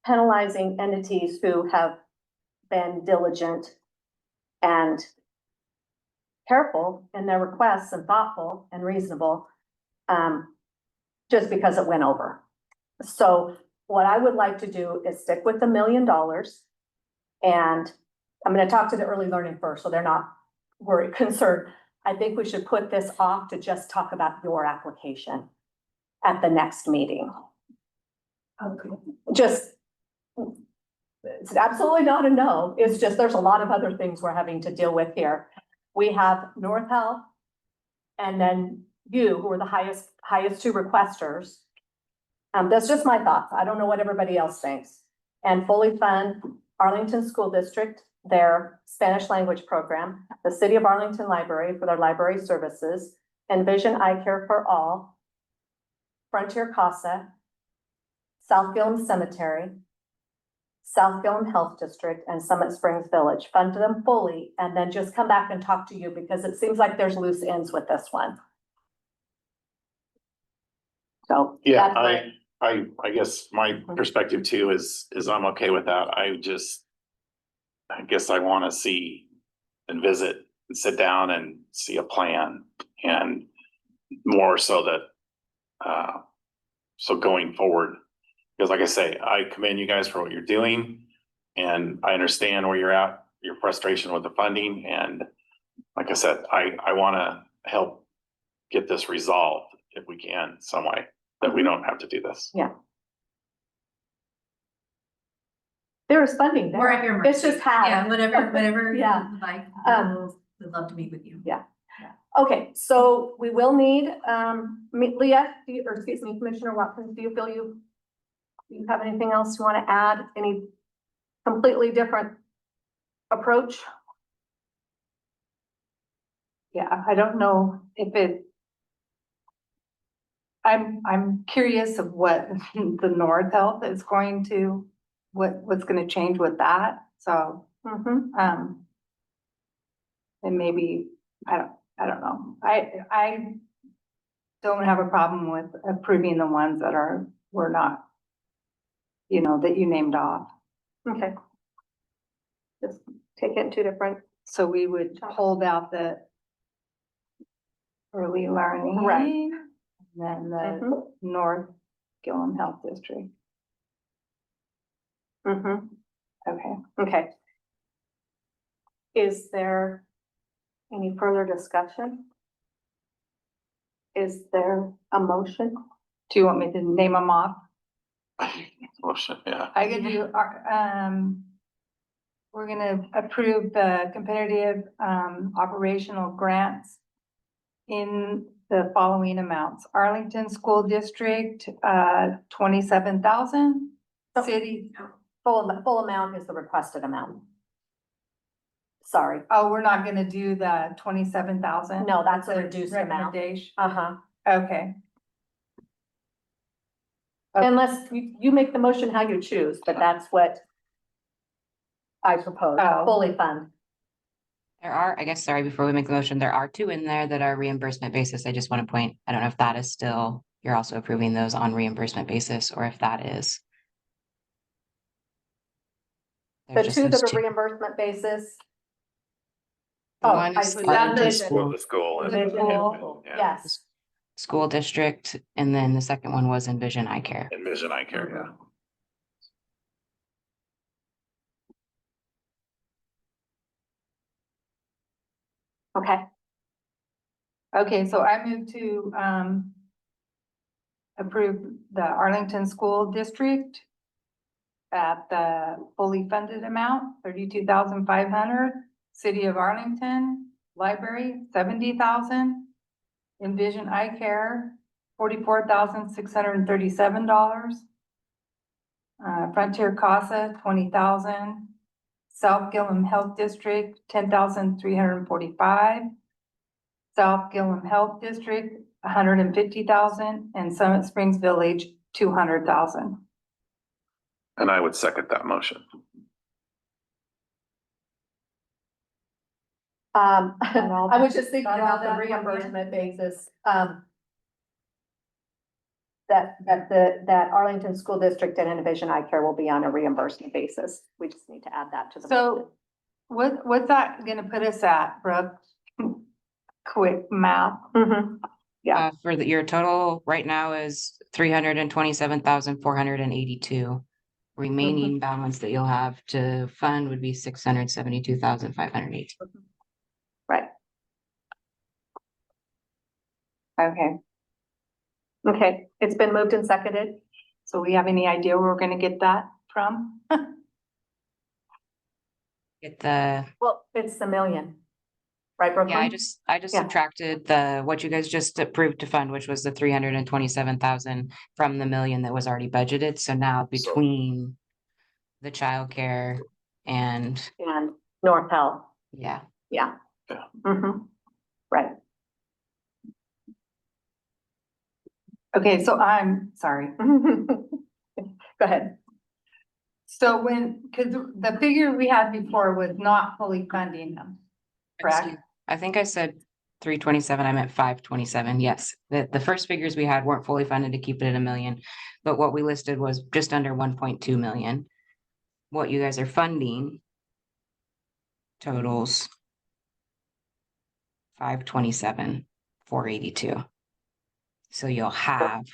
penalizing entities who have been diligent and careful in their requests and thoughtful and reasonable, just because it went over. So what I would like to do is stick with the $1 million. And I'm gonna talk to the early learning first, so they're not worried, concerned. I think we should put this off to just talk about your application at the next meeting. Okay. Just, it's absolutely not a no, it's just, there's a lot of other things we're having to deal with here. We have North Health, and then you, who are the highest two requesters. That's just my thoughts, I don't know what everybody else thinks. And fully fund Arlington School District, their Spanish language program, the City of Arlington Library for their library services, Envision Eye Care for All, Frontier Casa, South Gilliam Cemetery, South Gilliam Health District, and Summit Springs Village. Fund them fully, and then just come back and talk to you, because it seems like there's loose ends with this one. So. Yeah, that's my- I guess my perspective too is I'm okay with that. I guess I want to see and visit and sit down and see a plan, and more so that, so going forward, because like I say, I commend you guys for what you're doing, and I understand where you're at, your frustration with the funding, and like I said, I want to help get this resolved if we can some way, that we don't have to do this. Yeah. There is funding there. We're at your It's mercy. just how. Yeah, whatever Yeah. you like, we'd love to meet with you. Okay, so we will need, Leah, Commissioner Watkins, do you feel do you have anything else you want to add? Any completely different approach? Yeah, I don't know if I'm curious of what the North Health is going to, what's gonna change with that, so, and maybe, I don't know. I don't have a problem with approving the ones that were not, that you named off. Okay. Just take it in two different. So we would hold out the early learning. Right. Then the North Gilliam Health District. Okay. Okay. Is there any further discussion? Is there a motion? Do you want me to name them off? Motion, yeah. I could do, we're gonna approve the competitive, operational grants in the following amounts. Arlington School District, 27,000. City, Full amount is the requested amount. Sorry. oh, we're not gonna do the 27,000? No, that's a reduced amount. Recommendation, Uh-huh. okay. Unless you make the motion how you choose, but that's what I propose, Oh. fully fund. There are, I guess, sorry, before we make the motion, there are two in there that are reimbursement basis. I just want to point, I don't know if that is still, you're also approving those on reimbursement basis, or if that is. The There's just two those that are two. reimbursement basis. Oh, One I is see. that Vision. The school. The school. Yeah. Yes, School district, and then the second one was Envision Eye Care. Envision Eye Care, yeah. okay, Okay, so I move to, approve the Arlington School District at the fully funded amount, 32,500. City of Arlington Library, 70,000. Envision Eye Care, $44,637. Frontier Casa, 20,000. South Gilliam Health District, 10,345. South Gilliam Health District, 150,000, and Summit Springs Village, 200,000. And I would second that motion. I was just thinking Got all about the that one, yeah. reimbursement basis, that Arlington School District and Envision Eye Care will be on a reimbursement basis. We just need to add that to the. So what's that gonna put us at, Brooke? quick math. Yeah. For your total right now is 327,482. Remaining balance that you'll have to fund would be 672,580. Right. Okay, Okay, it's been moved and seconded. so we have any idea where we're gonna get that from? Get the, Well, it's the million. Right, Brooklyn? yeah, I just Yeah. subtracted what you guys just approved to fund, which was the 327,000 from the million that was already budgeted. So now between the childcare and, And North Health, yeah, yeah. Yeah. Right. Okay, so I'm sorry. Go ahead. So cause the figure we had before was not fully funding them. Correct? I think I said 327, I meant 527. Yes, the first figures we had weren't fully funded to keep it at a million, but what we listed was just under 1.2 million. What you guys are funding totals 527, 482. So you'll have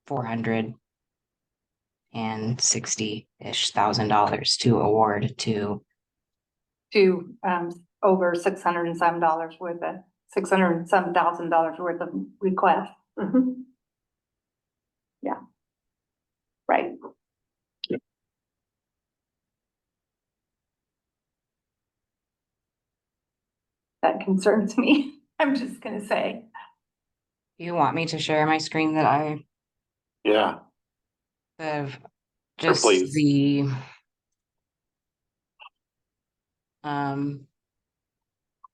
460-ish thousand dollars to award to, To over $607 worth of $607,000 worth of requests. Yeah. Right. That concerns me. I'm just gonna say. you want me to share my screen that I Yeah, have just please. the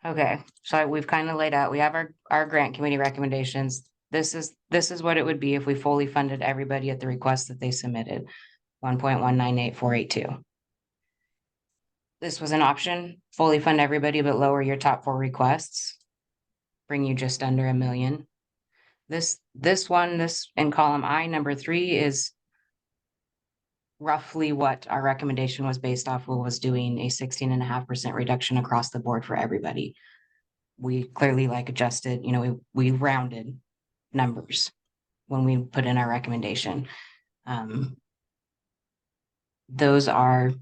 okay, so we've kind of laid out, we have our grant committee recommendations. This is what it would be if we fully funded everybody at the request that they submitted, 1.198482. This was an option, fully fund everybody, but lower your top 4 requests. Bring you just under $1 million. This in column I, number 3 is roughly what our recommendation was based off of, was doing a 16.5% reduction across the board for everybody. We clearly adjusted, we rounded numbers when we put in our recommendation. Those are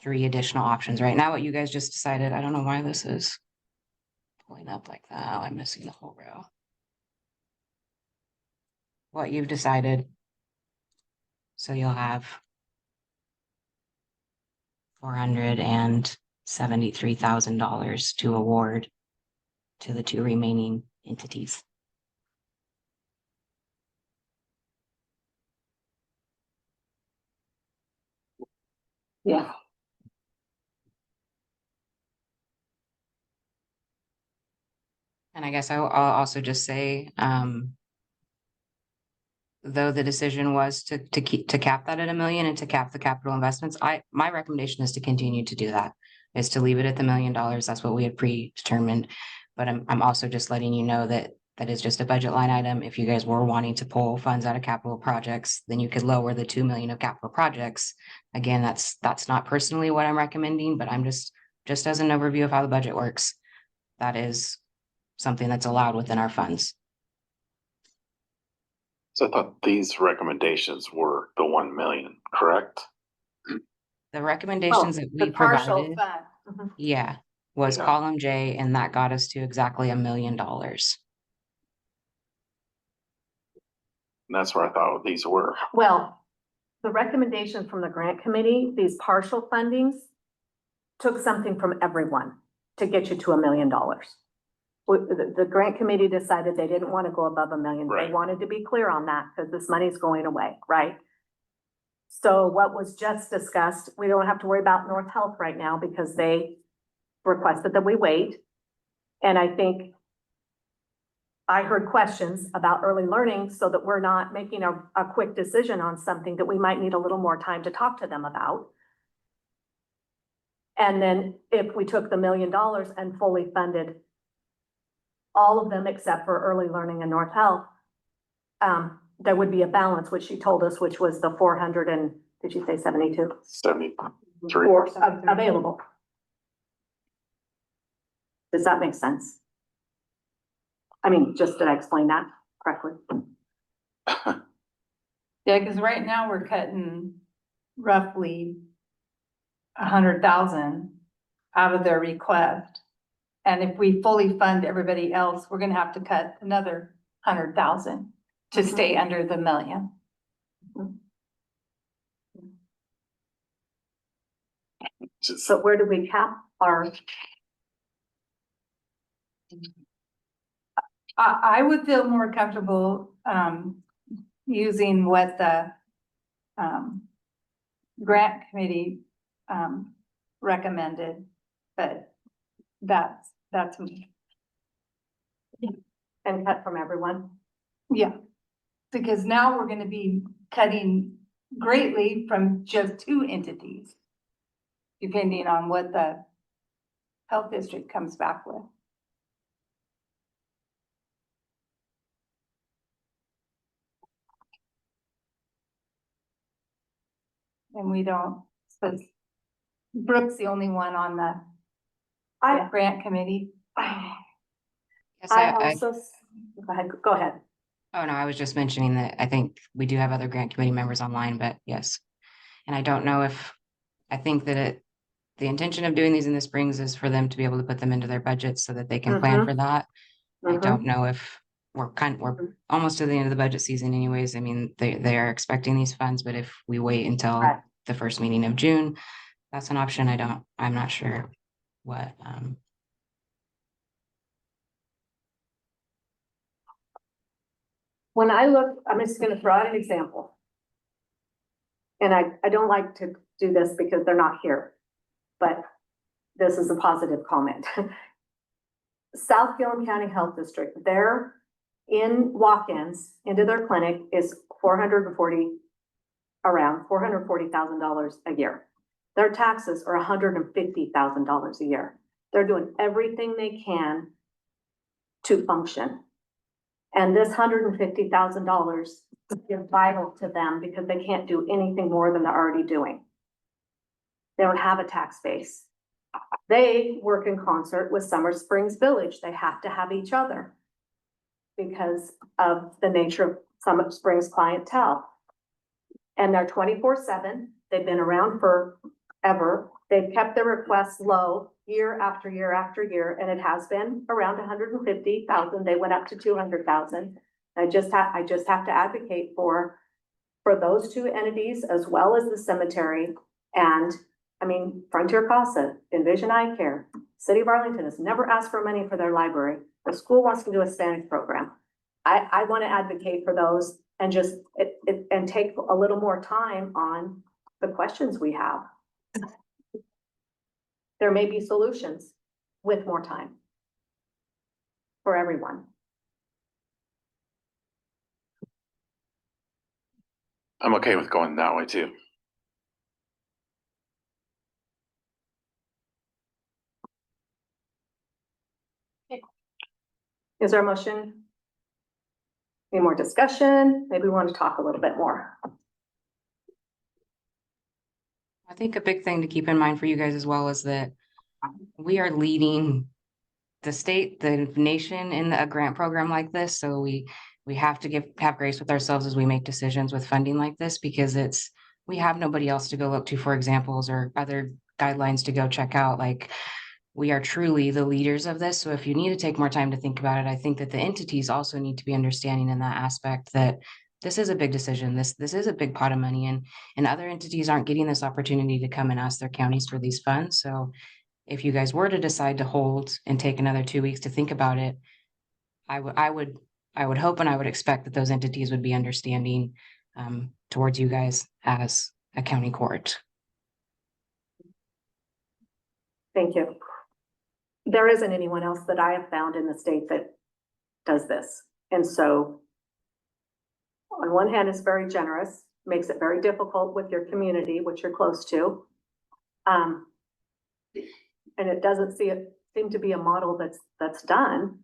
3 additional options. Right now, what you guys just decided, I don't know why this is pulling up like that. Oh, I'm missing the whole row. What you've decided. So you'll have $473,000 to award to the 2 remaining entities. Yeah. And I guess I'll also just say, though the decision was to cap that at $1 million and to cap the capital investments, my recommendation is to continue to do that, is to leave it at the $1 million. That's what we had predetermined. But I'm also just letting you know that is just a budget line item. If you guys were wanting to pull funds out of capital projects, then you could lower the 2 million of capital projects. Again, that's not personally what I'm recommending, but I'm just as an overview of how the budget works. That is something that's allowed within our funds. So I thought these recommendations were the 1 million, correct? The recommendations that we The partial provided, fund. yeah, was Yeah. column J, and that got us to exactly $1 million. And that's where I thought these were. Well, the recommendation from the grant committee, these partial fundings, took something from everyone to get you to $1 million. The grant committee decided they didn't want to go above $1 million. They Right. wanted to be clear on that because this money's going away, right? So what was just discussed, we don't have to worry about North Health right now because they requested that we wait. And I think I heard questions about early learning so that we're not making a quick decision on something that we might need a little more time to talk to them about. And then if we took the $1 million and fully funded all of them except for early learning and North Health, there would be a balance, which she told us, which was the 400 and, did you say 72? 73. Or available. Does that make sense? I mean, just did I explain that correctly? Yeah, because right now we're cutting roughly 100,000 out of their request. And if we fully fund everybody else, we're gonna have to cut another 100,000 to stay under the million. Just, So where do we cap our, I would feel more comfortable, using what the, grant committee, recommended, but that's me. and cut from everyone? Yeah, because now we're gonna be cutting greatly from just two entities, depending on what the health district comes back with. And we don't, so Brooke's the only one on the I, grant committee. Yes, I also, go ahead. oh no, I was just mentioning that I think we do have other grant committee members online, but yes. And I don't know if, I think that the intention of doing these in the springs is for them to be able to put them into their budgets so that they can plan for that. I don't know if we're almost to the end of the budget season anyways. I mean, they are expecting these funds, but if we wait until Right. the first meeting of June, that's an option. I'm not sure what, When I look, I'm just gonna throw out an example. And I don't like to do this because they're not here, but this is a positive comment. South Gilliam County Health District, their in walk-ins into their clinic is around $440,000 a year. Their taxes are $150,000 a year. They're doing everything they can to function. And this $150,000 is vital to them because they can't do anything more than they're already doing. They don't have a tax base. They work in concert with Summer Springs Village. They have to have each other because of the nature of Summer Springs clientele. And they're 24/7. They've been around forever. They've kept their requests low year after year after year, and it has been around 150,000. They went up to 200,000. I just have to advocate for those two entities as well as the cemetery. And I mean, Frontier Casa, Envision Eye Care, City of Arlington has never asked for money for their library. The school wants to do a Spanish program. I want to advocate for those and just and take a little more time on the questions we have. There may be solutions with more time for everyone. I'm okay with going that way too. Is there a motion? Any more discussion? Maybe we want to talk a little bit more. I think a big thing to keep in mind for you guys as well is that we are leading the state, the nation in a grant program like this. So we have to have grace with ourselves as we make decisions with funding like this, because we have nobody else to go look to for examples or other guidelines to go check out. Like, we are truly the leaders of this. So if you need to take more time to think about it, I think that the entities also need to be understanding in that aspect that this is a big decision. This is a big pot of money, and other entities aren't getting this opportunity to come and ask their counties for these funds. So if you guys were to decide to hold and take another 2 weeks to think about it, I would hope and I would expect that those entities would be understanding towards you guys as a county court. Thank you. There isn't anyone else that I have found in the state that does this. And so on one hand, it's very generous, makes it very difficult with your community, which you're close to. And it doesn't seem to be a model that's done.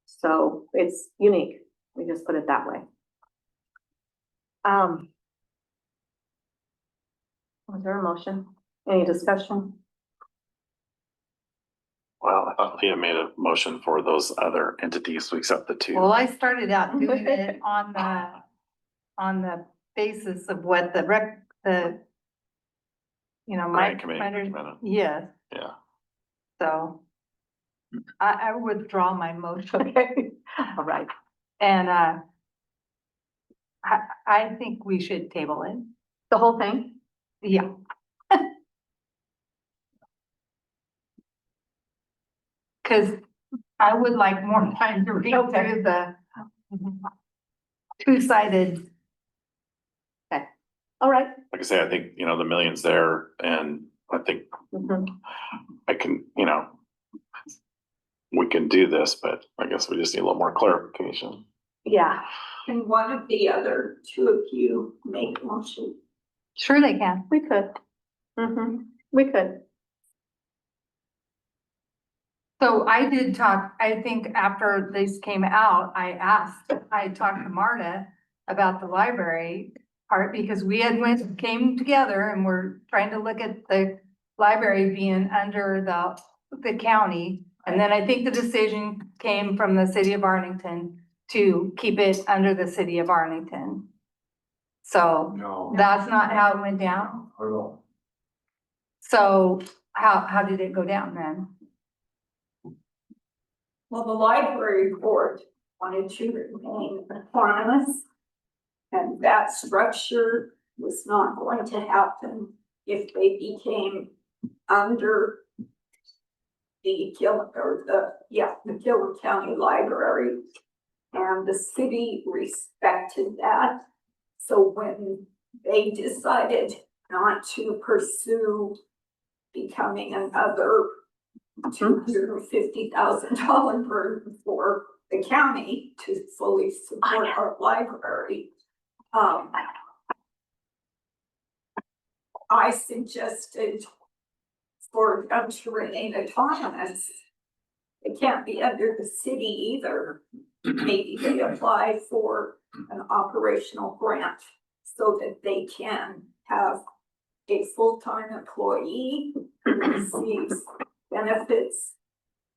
So it's unique. We just put it that way. Was there a motion? Any discussion? Well, I thought Leah made a motion for those other entities to accept the two. Well, I started out doing it on the basis of what the. You know, my. Grant committee recommended. Yes, Yeah. so. I withdraw my motion. Okay, all right. And, I think we should table it. The whole thing? Yeah. Cause I would like more time to read Okay. through the two-sided. All right. Like I say, I think, the million's there and I think Mhm. I can, we can do this, but I guess we just need a little more clarification. Yeah, And one of the other two of you make a motion. Sure they can. we could. We could. So I did talk, I think after this came out, I talked to Marta about the library part because we came together and we're trying to look at the library being under the county. And then I think the decision came from the city of Arlington to keep it under the city of Arlington. So No, that's not how it went down. I don't know. So how did it go down then? Well, the library board wanted to remain autonomous. And that structure was not going to happen if they became under the Gilliam County Library. And the city respected that. So when they decided not to pursue becoming another $250,000 burden for the county to fully support our library, I suggested for them to remain autonomous. It can't be under the city either. Maybe they apply for an operational grant so that they can have a full-time employee who receives benefits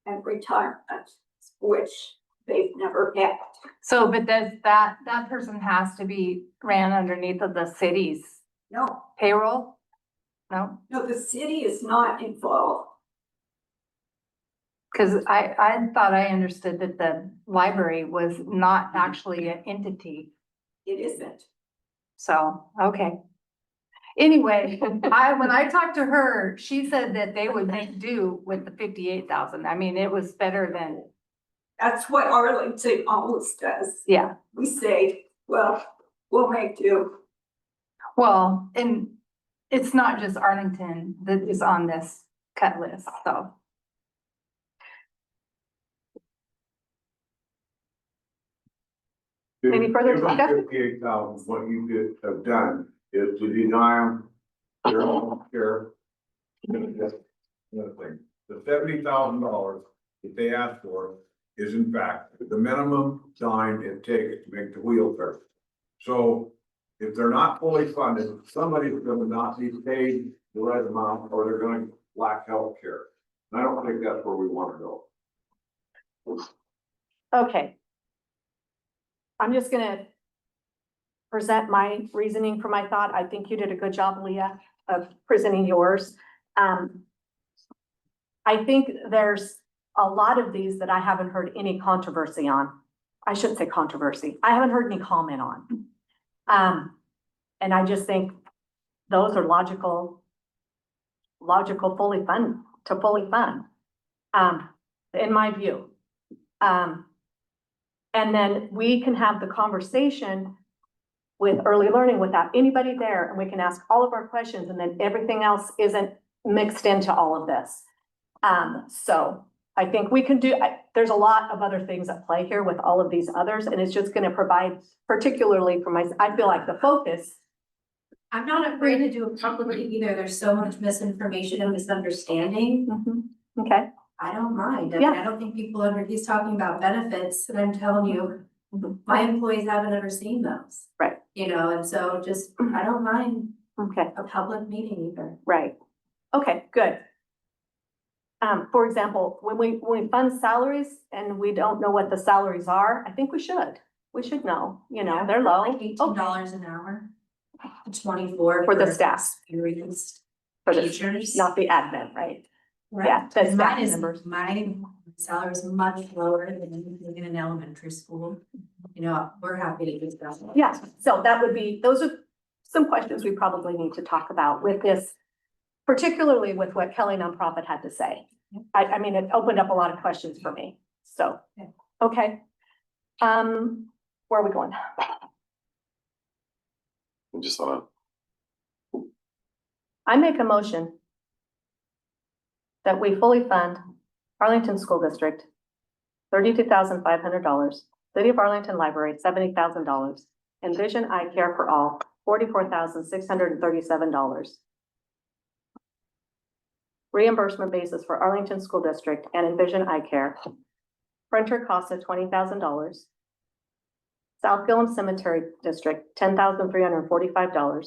and retirement, which they've never had. So, but that person has to be ran underneath of the city's No, payroll? No, the city is not involved. because I thought I understood that the library was not actually an entity, It isn't. so, okay. Anyway, when I talked to her, she said that they would make do with the 58,000. I mean, it was better than, That's what Arlington always does. yeah. We say, well, we'll make do. Well, and it's not just Arlington that is on this cut list, so. Any further discussion? 58,000, what you could have done is to deny them their own care. Another thing, the $70,000 that they asked for is in fact the minimum time it takes to make the wheel turn. So if they're not fully funded, somebody's gonna not be paid the right amount, or they're gonna lack health care. And I don't think that's where we wanna go. Okay. I'm just gonna present my reasoning for my thought. I think you did a good job, Leah, of presenting yours. I think there's a lot of these that I haven't heard any controversy on. I shouldn't say controversy. I haven't heard any comment on. And I just think those are logical, fully fund, in my view. And then we can have the conversation with early learning without anybody there, and we can ask all of our questions, and then everything else isn't mixed into all of this. So I think we can there's a lot of other things at play here with all of these others, and it's just gonna provide, particularly for I feel like the focus. I'm not afraid to do it publicly either. There's so much misinformation and misunderstanding. Okay. I don't mind. I mean, I don't think he's talking about benefits, and I'm telling you, my employees haven't ever seen those. Right. And so just, I don't mind Okay, a public meeting either. right. Okay, good. For example, when we fund salaries and we don't know what the salaries are, I think we should know, you know, they're low. Like $18 an hour, 24. For the staff. Experienced For the, teachers. not the admin, right? Right. Yeah, the And staff mine is, members. my salary is much lower than anything in an elementary school. You know, we're happy to discuss that. Yeah, so that would be, those are some questions we probably need to talk about with this, particularly with what Kelly Nonprofit had to say. I mean, it opened up a lot of questions for me, so, okay. Where are we going? We just wanna, I make a motion that we fully fund Arlington School District, $32,500, City of Arlington Library, $70,000, Envision Eye Care for All, $44,637. Reimbursement basis for Arlington School District and Envision Eye Care. Printer cost of $20,000. South Gilliam Cemetery District, $10,345.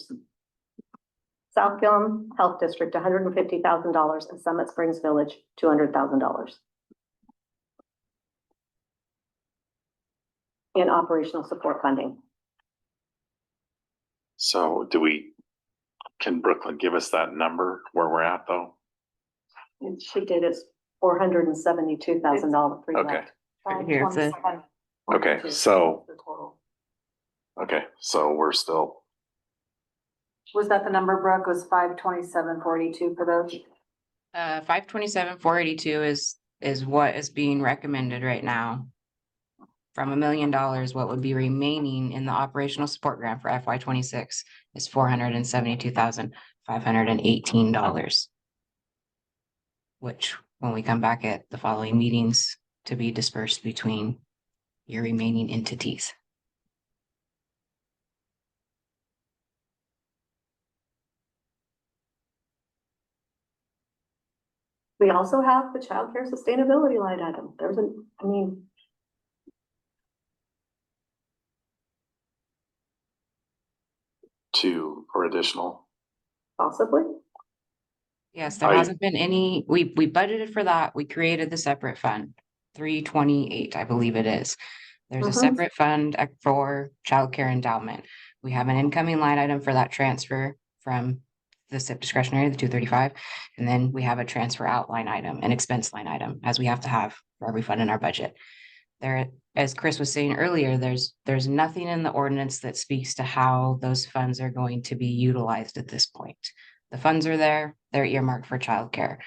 South Gilliam Health District, $150,000, and Summit Springs Village, $200,000. In operational support funding. so can Brooklyn give us that number where we're at though? And she did is $472,000. Okay. Right here, it's a- Okay, so, okay, so we're still, Was that the number, Brooke, was 527.42 for those? 527,482 is what is being recommended right now. From $1 million, what would be remaining in the operational support grant for FY 26 is $472,518. Which, when we come back at the following meetings, to be dispersed between your remaining entities. We also have the childcare sustainability line item. There's for additional, possibly. Yes, there I- hasn't been any, we budgeted for that. We created the separate fund, 328, I believe it is. There's a Mhm. separate fund for childcare endowment. We have an incoming line item for that transfer from the SIP discretionary, the 235. And then we have a transfer out line item, an expense line item, as we have to have for every fund in our budget. There, as Chris was saying earlier, there's nothing in the ordinance that speaks to how those funds are going to be utilized at this point. The funds are there, they're earmarked for childcare.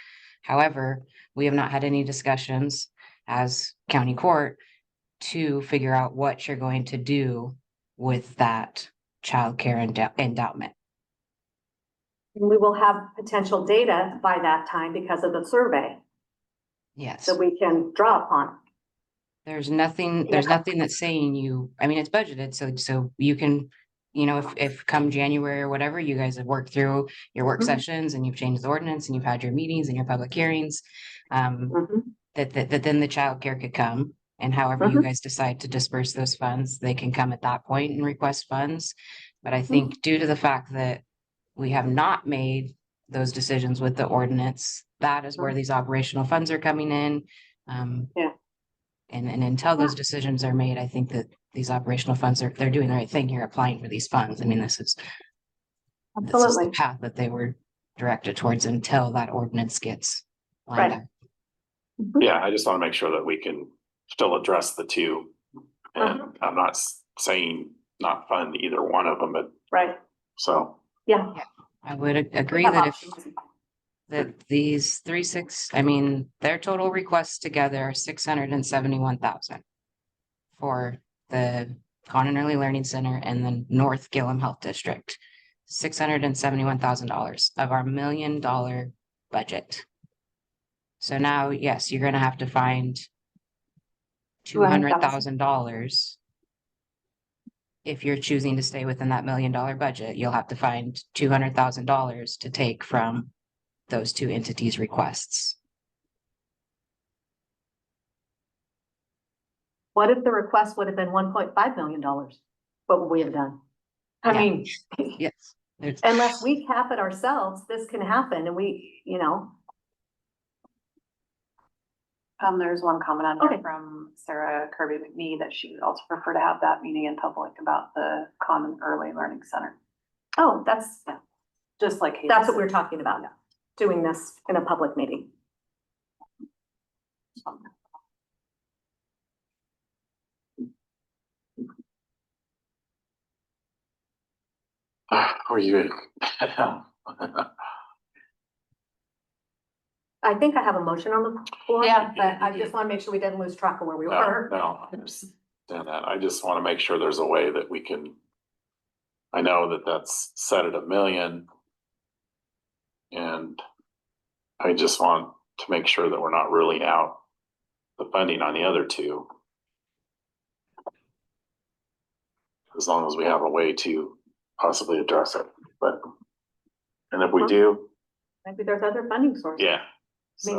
However, we have not had any discussions as county court to figure out what you're going to do with that childcare endowment. And we will have potential data by that time because of the survey Yes, that we can draw upon. there's nothing that's saying you, I mean, it's budgeted, so you can, you know, if come January or whatever, you guys have worked through your work Mhm. sessions and you've changed the ordinance and you've had your meetings and your public hearings, Mhm. that then the childcare could come. And however you guys decide to disperse those funds, they can come at that point and request funds. But I think due to the fact that we have not made those decisions with the ordinance, that is where these operational funds are coming in. Yeah. And until those decisions are made, I think that these operational funds they're doing the right thing here, applying for these funds. I mean, this is the Absolutely. path that they were directed towards until that ordinance gets lined Right. up. yeah, I just wanna make sure that we can still address the two. And I'm not saying not fund either one of them, but Right, so, yeah. I would agree Have that options. that these their total requests together are 671,000 for the Condon Early Learning Center and the North Gilliam Health District. $671,000 of our $1 million budget. So now, yes, you're gonna have to find $200,000. If you're choosing to stay within that $1 million budget, you'll have to find $200,000 to take from those two entities' requests. What if the request would have been $1.5 million? What would we have done? I Yeah. mean, Yes. There's- unless we cap it ourselves, this can happen and we, you know. There's one comment on Okay. there from Sarah Kirby McNee that she would also prefer to have that meeting in public about the Common Early Learning Center, Oh, that's just like. what we're talking about, doing this in a public meeting. Are you? I think I have a motion on the floor. Yeah. But I just want to make sure we didn't lose track of where we No, were. I understand that. I just want to make sure there's a way that we can. I know that that's set at $1 million. And I just want to make sure that we're not ruling out the funding on the other two. As long as we have a way to possibly address it, and if we do, Maybe there's other funding sources. yeah. I mean,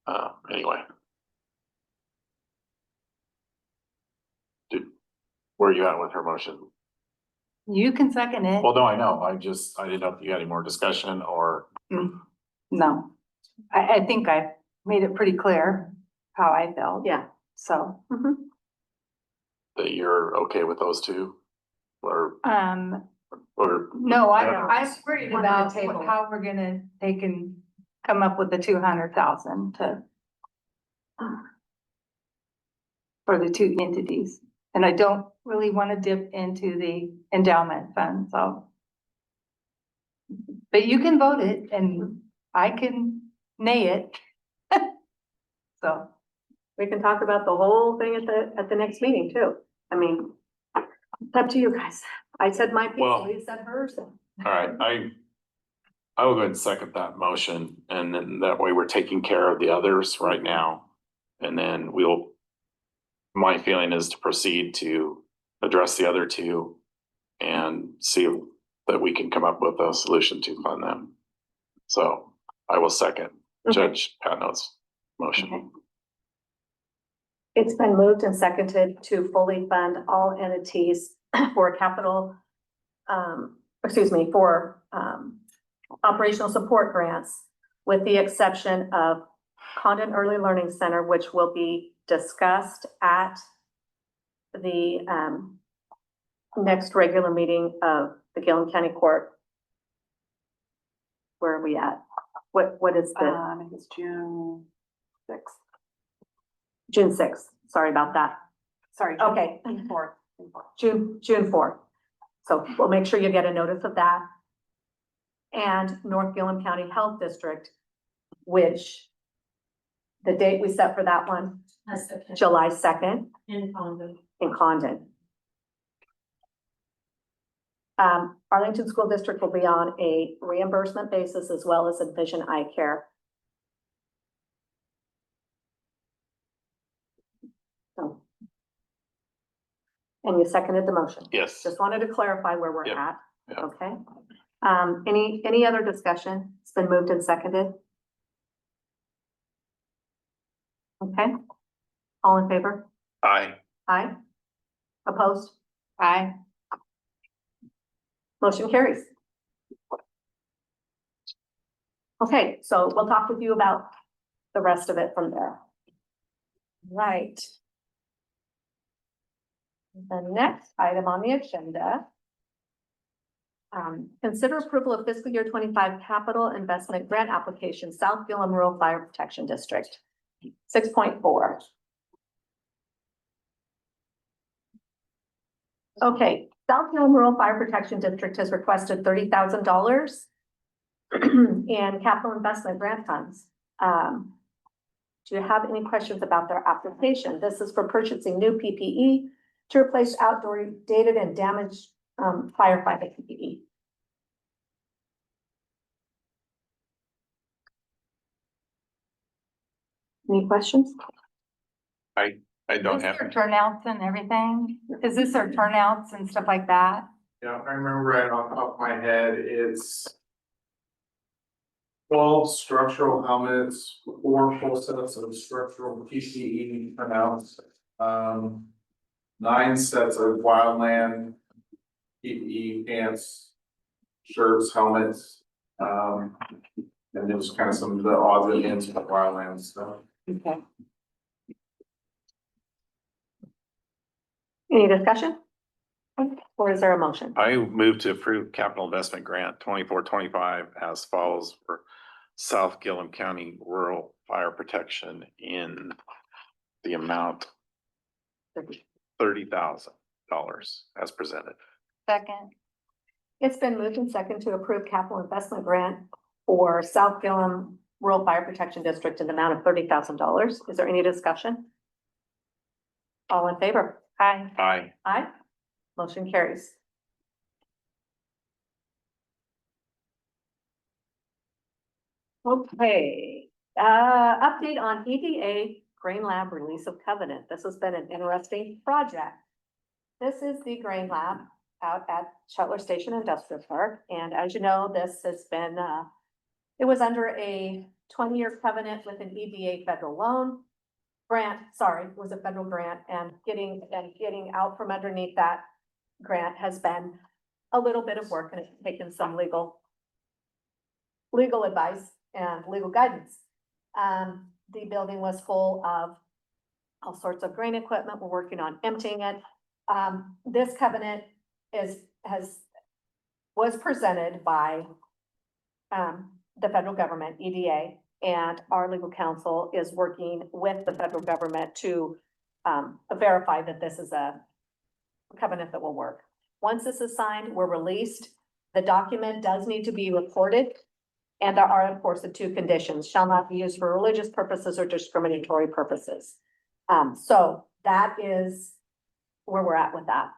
So, anyway. Where are you at with her motion? You can second it. Well, no, I know. I didn't know if you had any more discussion or. No, I think I made it pretty clear how I felt. Yeah. So, That you're okay with those two? Or, no, I'm worried One about on the table. how we're gonna, they can come up with the 200,000 to for the two entities. And I don't really want to dip into the endowment fund, so. But you can vote it and I can nay it. So, We can talk about the whole thing at the next meeting too. I mean, it's up to you guys. I said my piece, Well- Lee said hers. all right, I will go ahead and second that motion, and then that way we're taking care of the others right now. And then my feeling is to proceed to address the other two and see that we can come up with a solution to fund them. So I will second Okay. Judge Patno's motion. Okay. It's been moved and seconded to fully fund all entities for capital, for operational support grants, with the exception of Condon Early Learning Center, which will be discussed at the next regular meeting of the Gilliam County Court. Where are we at? What is the? I think it's June 6th. June 6th, sorry about that. Sorry. Okay. June 4th. June 4th. So we'll make sure you get a notice of that. And North Gilliam County Health District, which the date we set for that one, July 2nd In Condon. in Condon. Arlington School District will be on a reimbursement basis as well as Envision Eye Care. So. And you seconded the motion. Yes. Just wanted to clarify where we're Yep. at. Yep. Okay. Any other discussion? It's been moved and seconded. Okay. All in favor? Aye. Aye. Opposed? I, Motion carries. Okay, so we'll talk with you about the rest of it from there. Right. The next item on the agenda. Consider approval of fiscal year 25 capital investment grant application, South Gilliam Rural Fire Protection District. 6.4. Okay, South Gilliam Rural Fire Protection District has requested $30,000 in capital investment grant funds. Do you have any questions about their application? This is for purchasing new PPE to replace outdoor dated and damaged firefighting PPE. Any questions? I don't is have. there turnouts and everything? Is this our turnouts and stuff like that? Yeah, if I remember right off the top of my head, it's 12 structural helmets, 4 full sets of structural PPE printouts, 9 sets of wildland PPE pants, shirts, helmets, And then just kind of some of the odds and ends of the wildland stuff. Okay. Any discussion? Or is there a motion? I move to approve capital investment grant 24-25 as follows for South Gilliam County Rural Fire Protection in the amount $30,000 as presented. Second. It's been moved and second to approve capital investment grant for South Gilliam Rural Fire Protection District in the amount of $30,000. Is there any discussion? All in favor? Aye. Aye. Aye. Motion carries. Okay, update on EDA Grain Lab release of covenant. This has been an interesting project. This is the grain lab out at Shetler Station Industrial Park. And as you know, this has been, it was under a 20-year covenant with an EDA federal loan grant, sorry, it was a federal grant, and getting out from underneath that grant has been a little bit of work, and it's taken some legal advice and legal guidance. The building was full of all sorts of grain equipment. We're working on emptying it. This covenant was presented by the federal government, EDA, and our legal counsel is working with the federal government to verify that this is a covenant that will work. Once this is signed, we're released. The document does need to be recorded. And there are, of course, the two conditions: shall not be used for religious purposes or discriminatory purposes. So that is where we're at with that.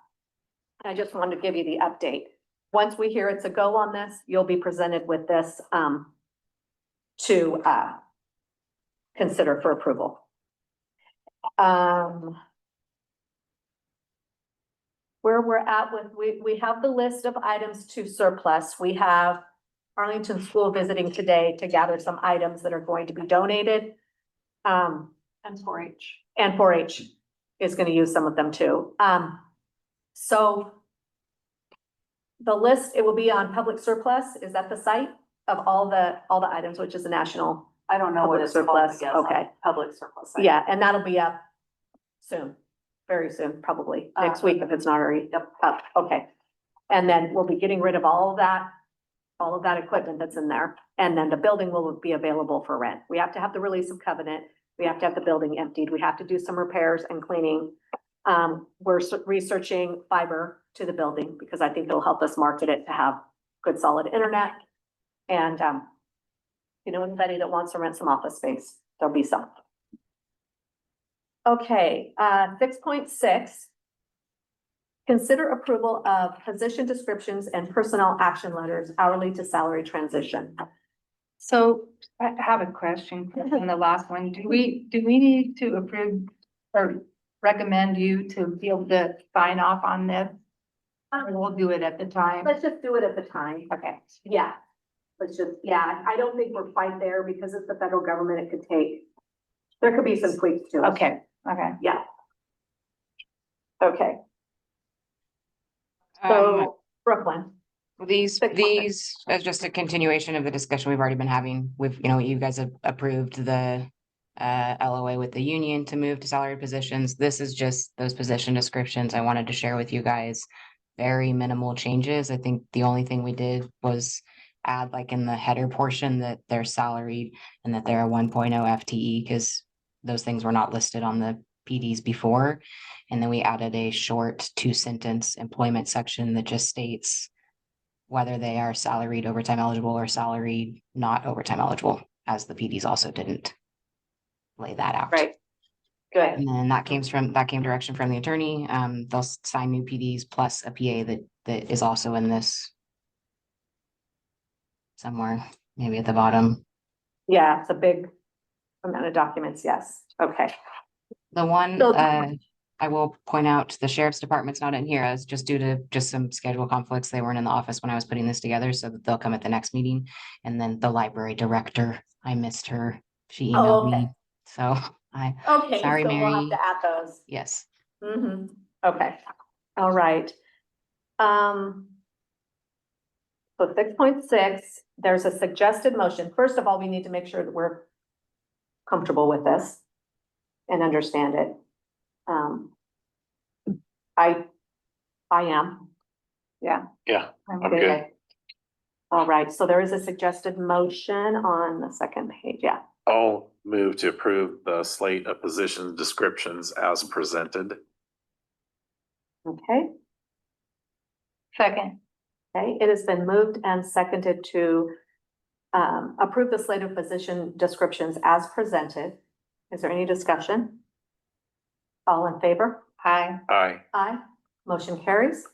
I just wanted to give you the update. Once we hear it's a go on this, you'll be presented with this to consider for approval. Where we're at with, we have the list of items to surplus. We have Arlington School visiting today to gather some items that are going to be donated. And 4-H. And 4-H is going to use some of them too. So the list, it will be on public surplus. Is that the site of all the items, which is a national? I don't know what Public it's called, surplus, I guess, on okay. Public surplus. site. Yeah, and that'll be up soon, very soon, probably next week if it's not already up. Okay. And then we'll be getting rid of all of that equipment that's in there. And then the building will be available for rent. We have to have the release of covenant. We have to have the building emptied. We have to do some repairs and cleaning. We're researching fiber to the building because I think it'll help us market it to have good solid internet. And, anybody that wants to rent some office space, there'll be some. Okay, 6.6. Consider approval of position descriptions and personnel action letters, hourly to salary transition. So I have a question on the last one. Do we need to approve or recommend you to be able to sign off on this? Or we'll do it at the time? Let's just do it at the time. Okay. Yeah. I don't think we're quite there because it's the federal government. There could be some tweaks to it. Okay. Yeah. Okay, so Brooklyn. These as just a continuation of the discussion we've already been having with, you guys have approved the LOA with the union to move to salary positions. This is just those position descriptions I wanted to share with you guys. Very minimal changes. I think the only thing we did was add like in the header portion that they're salaried and that they're a 1.0 FTE because those things were not listed on the PDs before. And then we added a short 2-sentence employment section that just states whether they are salaried, overtime eligible, or salaried, not overtime eligible, as the PDs also didn't lay that out. Right. Good. And then that came direction from the attorney. They'll sign new PDs plus a PA that is also in this somewhere, maybe at the bottom. Yeah, it's a big amount of documents. Yes. Okay. The one, So- I will point out, the sheriff's department's not in here. It's just due to just some schedule conflicts. They weren't in the office when I was putting this together, so that they'll come at the next meeting. And then the library director, I missed her. She emailed okay. me. So Okay, sorry, so we'll have Mary. to add those. Yes. Okay, all right. So So 6.6, there's a suggested motion. First of all, we need to make sure that we're comfortable with this and understand it. I am. Yeah. Yeah, I'm I'm good. good. All right, so there is a suggested motion on the second page, yeah. I'll move to approve the slate of position descriptions as presented. Okay, Second. okay, it has been moved and seconded to approve the slate of position descriptions as presented. Is there any discussion? All in favor? Aye. Aye. Aye. Motion carries.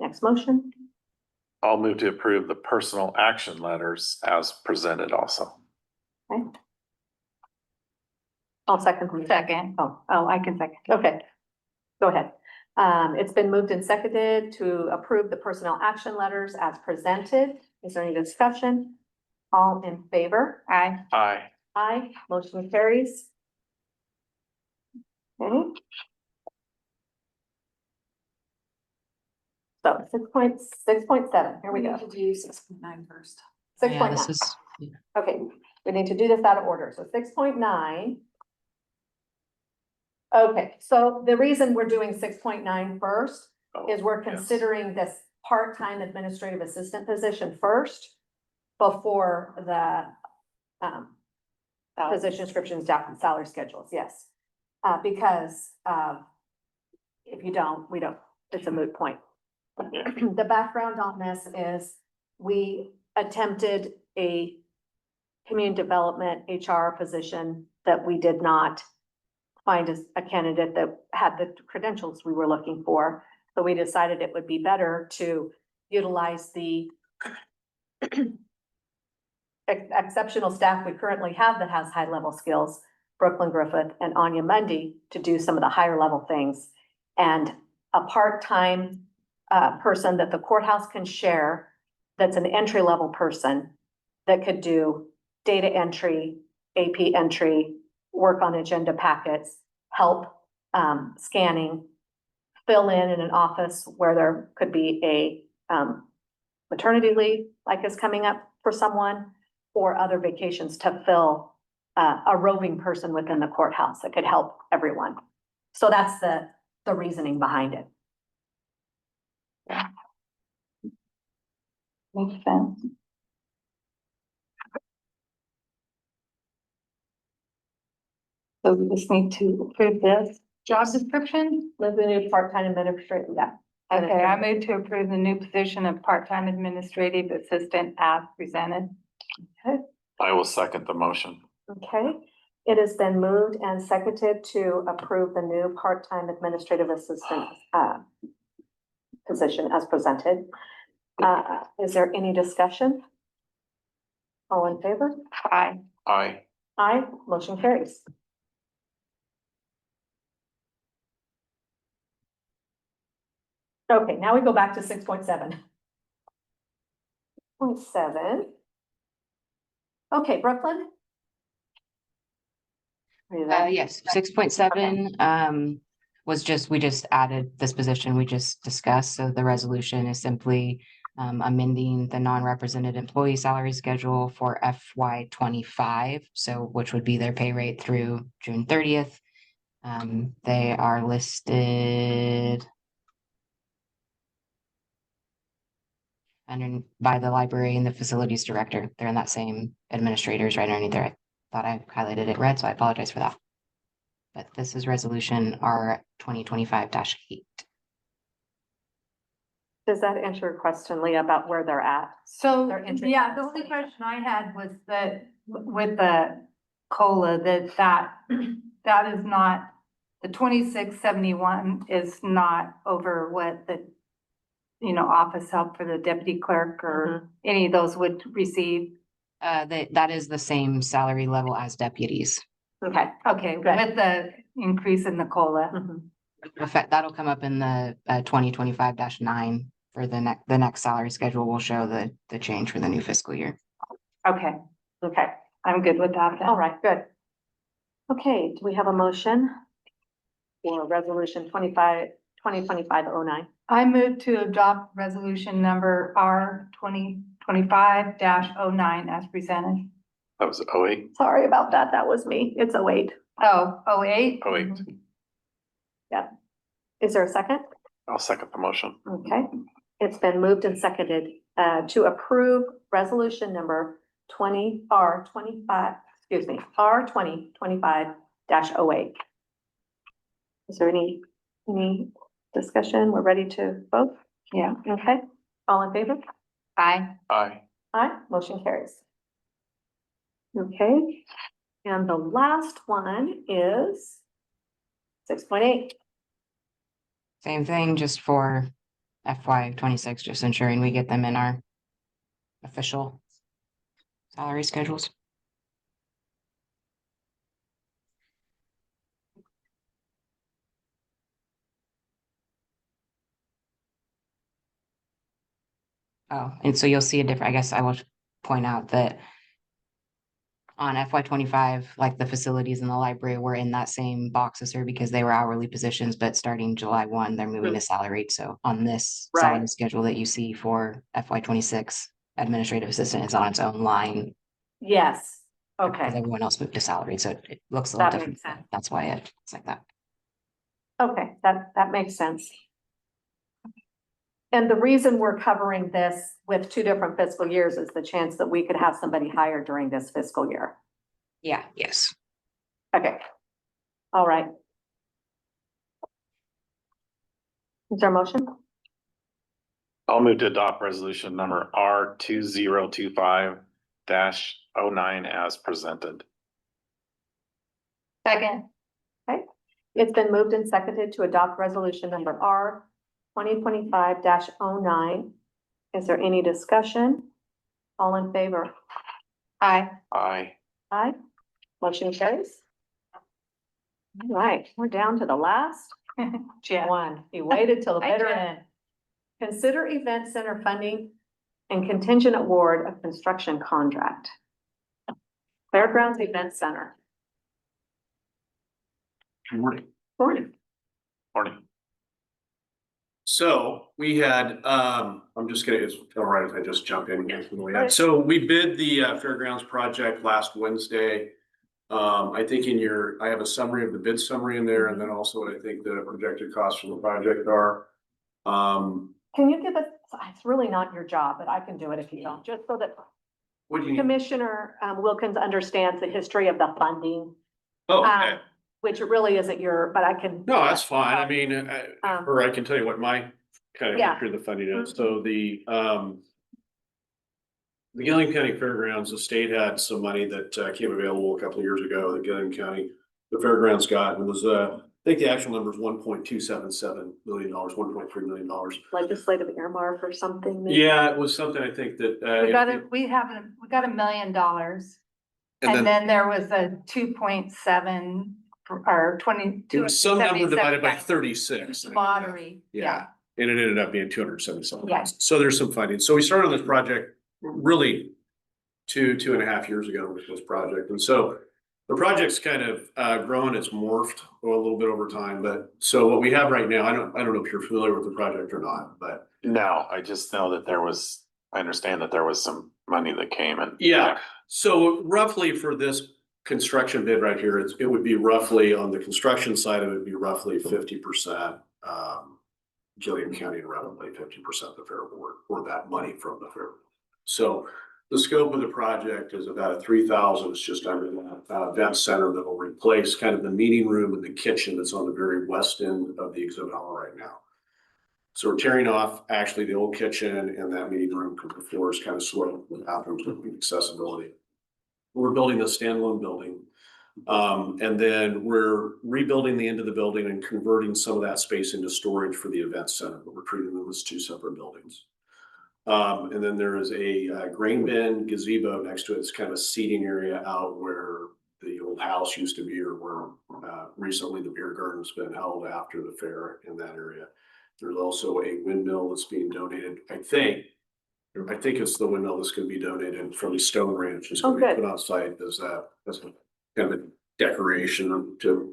Next motion. I'll move to approve the personal action letters as presented also. Okay. I'll second. Second. Oh, I can second. okay. Go ahead. It's been moved and seconded to approve the personnel action letters as presented. Is there any discussion? All in favor? Aye. Aye. Aye. Motion carries. Okay. So 6.7, here we go. To do 6.9 first. Six Yeah, point this nine. is, Okay, we need to do this out of order. So 6.9. Okay, so the reason we're doing 6.9 first Oh, is we're yes. considering this part-time administrative assistant position first before the position descriptions, salary schedules, yes. Because if you don't, we don't, it's a moot point. The background on this is we attempted a community development HR position that we did not find a candidate that had the credentials we were looking for. So we decided it would be better to utilize the exceptional staff we currently have that has high level skills, Brooklyn Griffith and Anya Mundy, to do some of the higher level things. And a part-time person that the courthouse can share, that's an entry-level person that could do data entry, AP entry, work on agenda packets, help scanning, fill in an office where there could be a maternity leave like is coming up for someone, or other vacations to fill a roving person within the courthouse that could help everyone. So that's the reasoning behind it. Makes sense. So we just need to approve this job description? Live the new part-time administrator, yeah. Okay, I move to approve the new position of part-time administrative assistant as presented. I will second the motion. Okay, it has been moved and seconded to approve the new part-time administrative assistant position as presented. Is there any discussion? All in favor? Aye. Aye. Aye, motion carries. Okay, now we go back to 6.7. 6.7. Okay, Brooklyn? Are you there? yes, 6.7, was just, we just added this position we just discussed. So the resolution is simply amending the non-represented employee salary schedule for FY 25. So which would be their pay rate through June 30th. They are listed under by the library and the facilities director. They're in that same administrators right underneath there. I thought I highlighted it red, so I apologize for that. But this is resolution R 2025-8. Does that answer your question, Leah, about where they're at? So, They're entry- yeah, the only question I had was that with the COLA, that is not, the 2671 is not over what the, office help for the deputy clerk or any of those would receive. That is the same salary level as deputies. Okay. Okay, Good. with the increase in the COLA. Effect, that'll come up in the 2025-9 for the next salary schedule will show the change for the new fiscal year. Okay, Okay, I'm good with that then. all right, good. Okay, do we have a motion for resolution 2025-09? I move to adopt resolution number R 2025-09 as presented. That was 08. Sorry about that. That was me. It's 08. Oh, 08? 08. Is there a second? I'll second the motion. Okay, it's been moved and seconded to approve resolution number R 2025-08. Is there any discussion? We're ready to vote? Yeah. Okay, all in favor? Aye. Aye. Aye, motion carries. Okay, and the last one is 6.8. Same thing, just for FY 26, just ensuring we get them in our official salary schedules. Oh, and so you'll see a different, I guess I will point out that on FY 25, like the facilities in the library were in that same box as her because they were hourly positions, but starting July 1, they're moving to salaried. So on this salary Right. schedule that you see for FY 26, administrative assistant is on its own line. Yes, Because okay, everyone else moved to salary, so it looks a little that different. makes sense. That's why it's like that. Okay, that makes sense. And the reason we're covering this with 2 different fiscal years is the chance that we could have somebody hired during this fiscal year. Yeah, yes. Okay. All right. Is there a motion? I'll move to adopt resolution number R 2025-09 as presented. Second. Okay, it's been moved and seconded to adopt resolution number R 2025-09. Is there any discussion? All in favor? Aye. Aye. Aye. Motion carries. All right, we're down to the last one. You waited till the Hi, bitter Jen. end. Consider event center funding and contingent award of construction contract. Fairgrounds Event Center. Morning. Morning. Morning. So we had, I'm just gonna, it's all right if I just jump in here. Right. So we bid the Fairgrounds project last Wednesday. I think I have a summary of the bid summary in there, and then also what I think the projected costs for the project are. Can you give us, it's really not your job, but I can do it if you don't, just so that What do you need? Commissioner Wilkins understands the history of the funding. Oh, okay. Which it really isn't but I can. No, that's fine. I mean, Um, or I can tell you what my kind of Yeah. history of the funding is. So the Gilliam County Fairgrounds, the state had some money that came available a couple of years ago, that Gilliam County, the fairgrounds got, and was, I think the actual number is $1.277 million, $1.3 million. Legislative earmark or something. maybe? Yeah, it was something I think that. We got $1 million. And And then there was a 2.7 or 22. It was some number 77, divided by yeah. 36. Lottery, yeah. And it ended up being 277. Yeah. So there's some funding. So we started on this project really 2.5 years ago with this project. And so the project's kind of grown, it's morphed a little bit over time. But so what we have right now, I don't know if you're familiar with the project or not, but. No, I just know that I understand that there was some money that came and. Yeah, so roughly for this construction bid right here, it would be roughly on the construction side, it would be roughly 50%. Gilliam County and roughly 50% the fair board or that money from the fair. So the scope of the project is about a 3,000, it's just under that event center that will replace kind of the meeting room and the kitchen that's on the very west end of the exhibit hall right now. So we're tearing off actually the old kitchen and that meeting room because the floor is kind of sloped with bathrooms and accessibility. We're building a standalone building. And then we're rebuilding the end of the building and converting some of that space into storage for the event center, but we're treating them as 2 separate buildings. And then there is a grain bin gazebo next to it. It's kind of a seating area out where the old house used to be, or where recently the beer garden's been held after the fair in that area. There's also a windmill that's being donated. I think it's the windmill that's going to be donated from the Stone Ranch. It's going to be put on site as a kind of a decoration to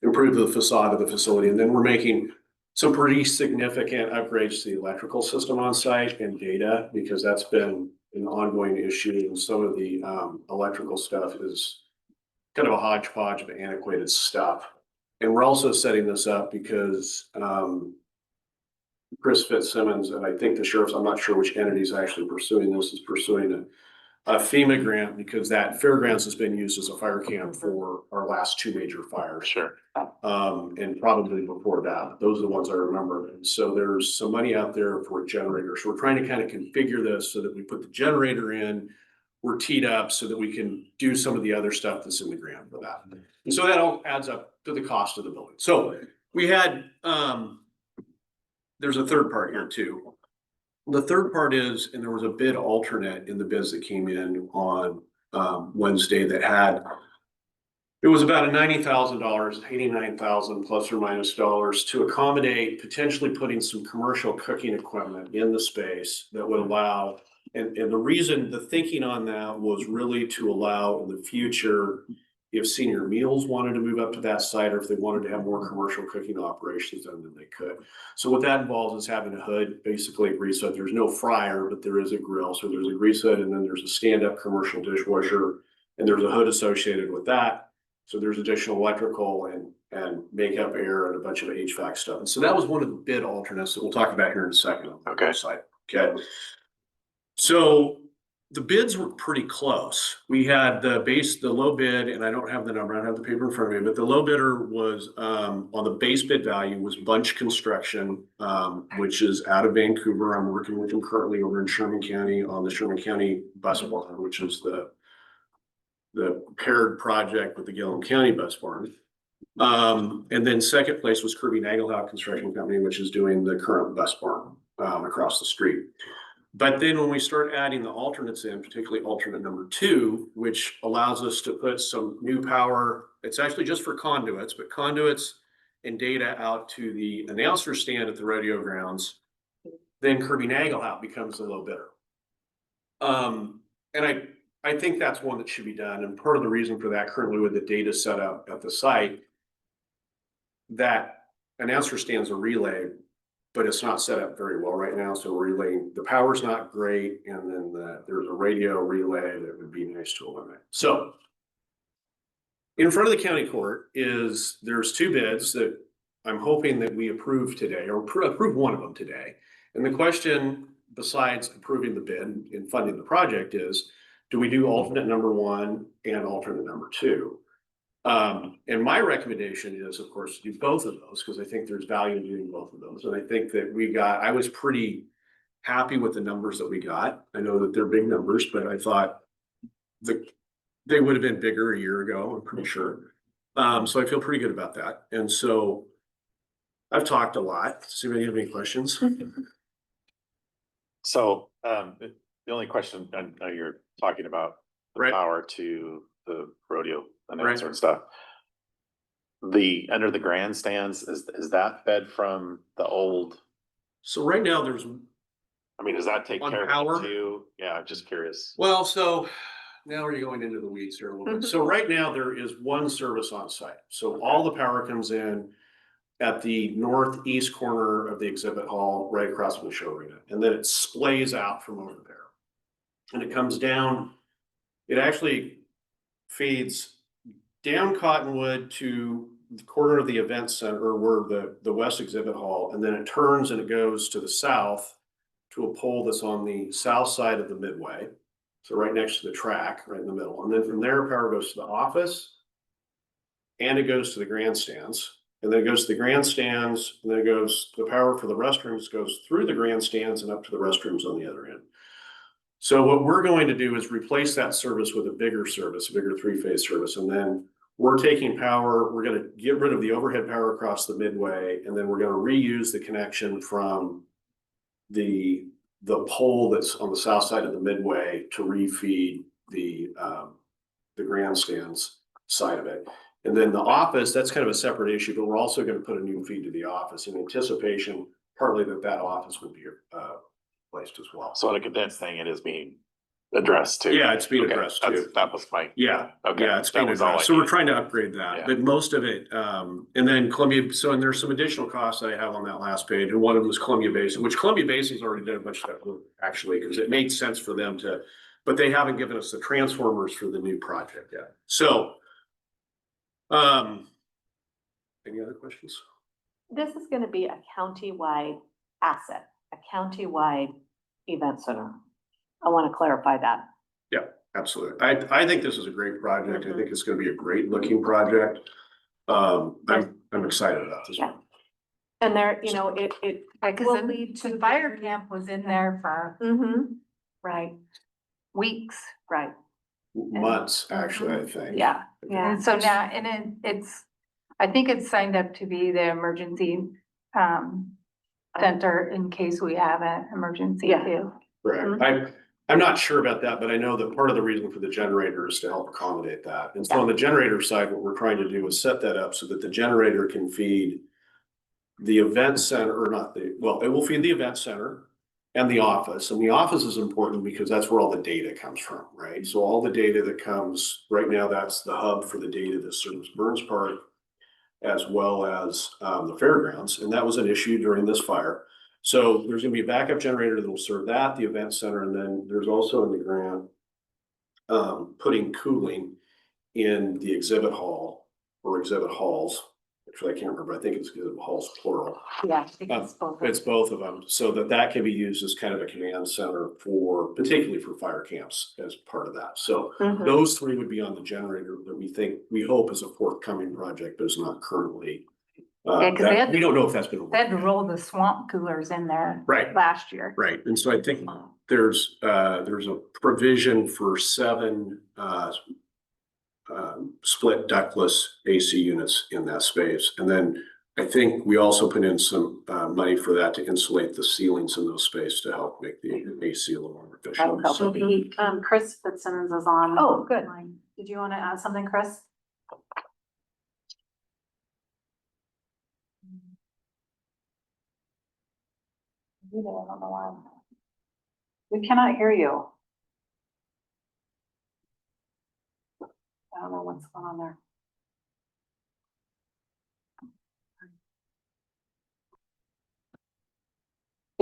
improve the facade of the facility. And then we're making some pretty significant upgrades to the electrical system on site and data, because that's been an ongoing issue. And some of the electrical stuff is kind of a hodgepodge of antiquated stuff. And we're also setting this up because Chris Fitzsimmons, and I think the sheriff's, I'm not sure which entity is actually pursuing this, is pursuing a FEMA grant, because that fairgrounds has been used as a fire camp for our last two major fires. Sure. And probably before that, those are the ones I remember. And so there's some money out there for a generator. So we're trying to kind of configure this so that we put the generator in, we're teed up so that we can do some of the other stuff that's in the grant for that. And so that all adds up to the cost of the building. So we had, there's a third part here too. The third part is, and there was a bid alternate in the bids that came in on Wednesday that had, it was about $90,000, $89,000 plus or minus dollars to accommodate potentially putting some commercial cooking equipment in the space that would allow, and the reason, the thinking on that was really to allow in the future, if Senior Meals wanted to move up to that site, or if they wanted to have more commercial cooking operations, then they could. So what that involves is having a hood, basically a grease hood. There's no fryer, but there is a grill. So there's a grease hood, and then there's a stand-up commercial dishwasher, and there's a hood associated with that. So there's additional electrical and makeup, air, and a bunch of HVAC stuff. And so that was one of the bid alternates that we'll talk about here in a second on the website. Okay. So the bids were pretty close. We had the low bid, and I don't have the number, I don't have the paper in front of me, but the low bidder was on the base bid value was Bunch Construction, which is out of Vancouver. I'm working with them currently over in Sherman County on the Sherman County bus barn, which is the paired project with the Gilliam County bus barn. And then second place was Kirby Nagelhout Construction Company, which is doing the current bus barn across the street. But then when we start adding the alternates in, particularly alternate number 2, which allows us to put some new power, it's actually just for conduits, but conduits and data out to the announcer stand at the rodeo grounds, then Kirby Nagelhout becomes the low bidder. And I think that's one that should be done. And part of the reason for that, currently with the data set up at the site, that announcer stands a relay, but it's not set up very well right now. So relaying, the power's not great. And then there's a radio relay that would be nice to eliminate. So in front of the county court there's 2 bids that I'm hoping that we approve today, or approve one of them today. And the question, besides approving the bid and funding the project, is, do we do alternate number 1 and alternate number 2? And my recommendation is, of course, to do both of those, because I think there's value in doing both of those. And I think that I was pretty happy with the numbers that we got. I know that they're big numbers, but I thought they would have been bigger a year ago, I'm pretty sure. So I feel pretty good about that. And so I've talked a lot. See if you have any questions. So the only question, I know you're talking about the power to the rodeo announcer and stuff. Under the grandstands, is that fed from the old? So right now does that take care power? of it too? Yeah, I'm just curious. Well, so now we're going into the weeds here a little bit. So right now there is one service on site. So all the power comes in at the northeast corner of the exhibit hall, right across from the show arena. And then it splays out from over there. And it comes down, it actually feeds down Cottonwood to the corner of the event center, or where the west exhibit hall, and then it turns and it goes to the south to a pole that's on the south side of the midway. So right next to the track, right in the middle. And then from there, power goes to the office, and it goes to the grandstands. And then it goes to the grandstands, and then the power for the restrooms goes through the grandstands and up to the restrooms on the other end. So what we're going to do is replace that service with a bigger service, a bigger 3-phase service. And then we're taking power, we're going to get rid of the overhead power across the midway, and then we're going to reuse the connection from the pole that's on the south side of the midway to refeed the grandstands side of it. And then the office, that's kind of a separate issue, but we're also going to put a new feed to the office in anticipation, partly that office would be placed as well. So on a condensed thing, it is being addressed too. Yeah, it's being Okay, addressed that's- too. That was my, Yeah, okay. yeah, it's that being was all I addressed. So we're needed. trying to upgrade that, Yeah. but most of it, and then Columbia, so and there's some additional costs that I have on that last page, and one of them was Columbia Basin, which Columbia Basin's already done a bunch of that work, actually, because it made sense for them to, but they haven't given us the transformers for the new project yet. So, any other questions? This is gonna be a county-wide asset, a county-wide event center. I want to clarify that. Yeah, absolutely. I think this is a great project. I think it's gonna be a great looking project. I'm excited about this one. And there, you know, it Because will lead the to fire camp was in there for right, weeks. right. Months, actually, I think. Yeah. Yeah. And so now, and then it's, I think it's signed up to be the emergency center in case we have an emergency Yeah. too. Correct. I'm not sure about that, but I know that part of the reason for the generator is to help accommodate that. And so on the generator side, what we're trying to do is set that up so that the generator can feed the event center, or not the, well, it will feed the event center and the office. And the office is important because that's where all the data comes from, right? So all the data that comes, right now, that's the hub for the data that serves Burns Park, as well as the fairgrounds. And that was an issue during this fire. So there's gonna be a backup generator that will serve that, the event center, and then there's also in the grant putting cooling in the exhibit hall or exhibit halls. Actually, I can't remember. I think it's exhibit halls plural. Yeah. I think it's both. It's both of them, so that can be used as kind of a command center for, particularly for fire camps as part of that. So those three would be on the generator that we hope is a forthcoming project, but is not currently. Yeah, 'cause we don't know if that's been. They had to roll the swamp coolers in there. Right. Last year. Right, and so I think there's a provision for 7 split ductless AC units in that space. And then I think we also put in some money for that to insulate the ceilings in those spaces to help make the AC a little more efficient. That'll help. Chris Fitzsimmons is on. Oh, good. Did you want to add something, Chris? I don't know why. We cannot hear you. I don't know what's going on there.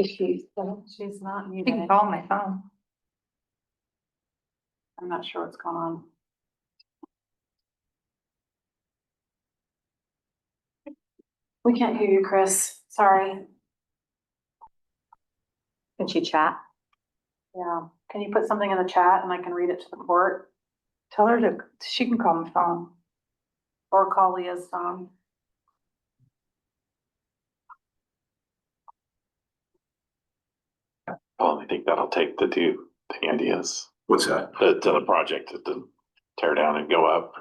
She's not You muted. can call my phone. I'm not sure what's going on. We can't hear you, Chris. Sorry. Can she chat? Yeah. Can you put something in the chat and I can read it to the court? Tell her to, she can call my phone. Or call Leah's phone? Well, I think that'll take the two ideas, What's that? the project to tear down and go up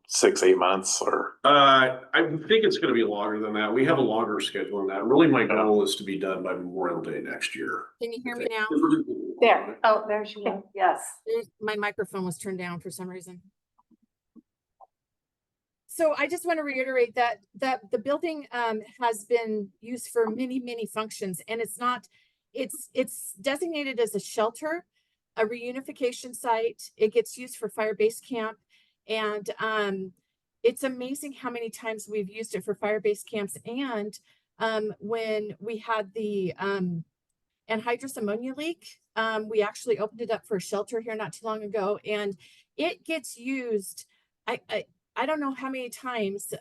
6-8 months or. I think it's gonna be longer than that. We have a longer schedule than that. Really, my goal is to be done by Memorial Day next year. Can you hear me now? There. Oh, there she is. Yes. My microphone was turned down for some reason. So I just want to reiterate that the building has been used for many functions, and it's designated as a shelter, a reunification site. It gets used for fire base camp, and it's amazing how many times we've used it for fire base camps. And when we had the anhydrous ammonia leak, we actually opened it up for a shelter here not too long ago, and it gets used. I don't know how many times,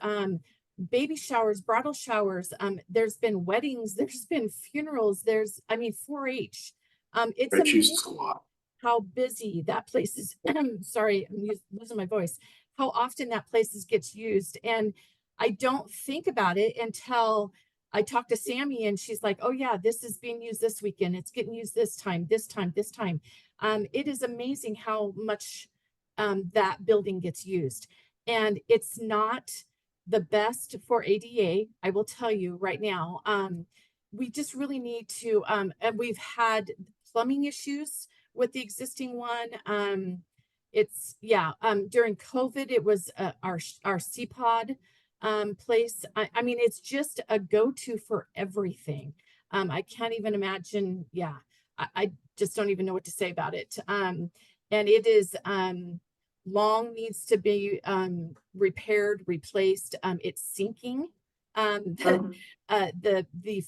baby showers, bridal showers, there's been weddings, there's been funerals, 4-H. It's amazing a lot. how busy that place is. Sorry, I'm losing my voice. How often that place gets used. And I don't think about it until I talk to Sammy and she's like, oh yeah, this is being used this weekend. It's getting used this time. It is amazing how much that building gets used. And it's not the best for ADA, I will tell you right now. We just really need to, and we've had plumbing issues with the existing one. During COVID, it was our CPOD place. I mean, it's just a go-to for everything. I can't even imagine. Yeah. I just don't even know what to say about it. And it is, long, needs to be, repaired, replaced. It's sinking. The